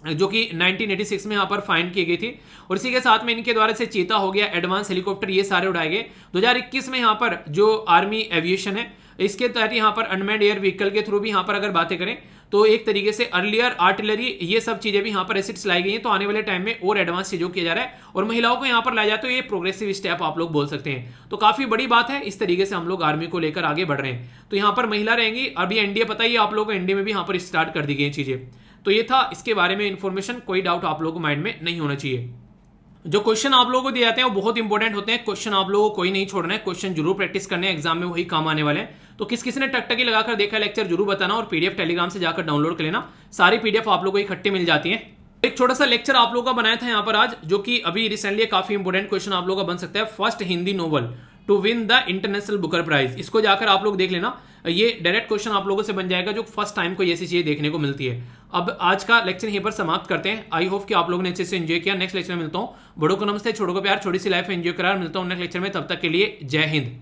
जो कि 1986 में यहाँ पर फाइंड की गई थी। और इसी के साथ में इनके द्वारा से चीता हो गया, एडवांस हेलीकॉप्टर, ये सारे उड़ाए गए। 2021 में यहाँ पर जो आर्मी एविएशन है, इसके तहत यहाँ पर अनमैन्ड एयर व्हीकल के थ्रू भी यहाँ पर अगर बातें करें तो एक तरीके से अर्लियर आर्टिलरी, ये सब चीजें भी यहाँ पर एसिड्स लाई गई हैं। तो आने वाले टाइम में और एडवांस चीजों किया जा रहा है और महिलाओं को यहाँ पर लाया जाए, तो ये प्रोग्रेसिव स्टेप आप लोग बोल सकते हैं। तो काफी बड़ी बात है, इस तरीके से हम लोग आर्मी को लेकर आगे बढ़ रहे हैं। तो यहाँ पर महिला रहेंगी। अभी एनडीए पता ही आप लोगों को, एनडीए में भी यहाँ पर स्टार्ट कर दी गई चीजें। तो ये था इसके बारे में इंफॉर्मेशन, कोई डाउट आप लोगों को माइंड में नहीं होना चाहिए। जो क्वेश्चन आप लोगों को दिए जाते हैं वो बहुत इंपॉर्टेंट होते हैं। क्वेश्चन आप लोगों को कोई नहीं छोड़ना है, क्वेश्चन जरूर प्रैक्टिस करने हैं, एग्जाम में वही काम आने वाले हैं। तो किस ने टकटकी लगाकर देखा लेक्चर जरूर बताना, और PDF टेलीग्राम से जाकर डाउनलोड कर लेना। सारी PDF आप लोगों को इकट्ठे मिल जाती है। एक छोटा सा लेक्चर आप लोगों का बनाया था यहाँ पर आज, जो कि अभी रिसेंटली काफी इंपॉर्टेंट क्वेश्चन आप लोगों का बन सकता है। First Hindi novel to win the international Booker prize, इसको जाकर आप लोग देख लेना। ये डायरेक्ट क्वेश्चन आप लोगों से बन जाएगा, जो फर्स्ट टाइम को ऐसी चीजें देखने को मिलती है। अब आज का लेक्चर यहीं पर समाप्त करते हैं। आई होप कि आप लोगों ने अच्छे से एंजॉय किया। नेक्स्ट लेक्चर में मिलता हूँ। बड़ों को नमस्ते, छोटों को प्यार, छोटी सी लाइफ एंजॉय करार। मिलता हूँ नेक्स्ट लेक्चर में, तब तक के लिए जय हिंद।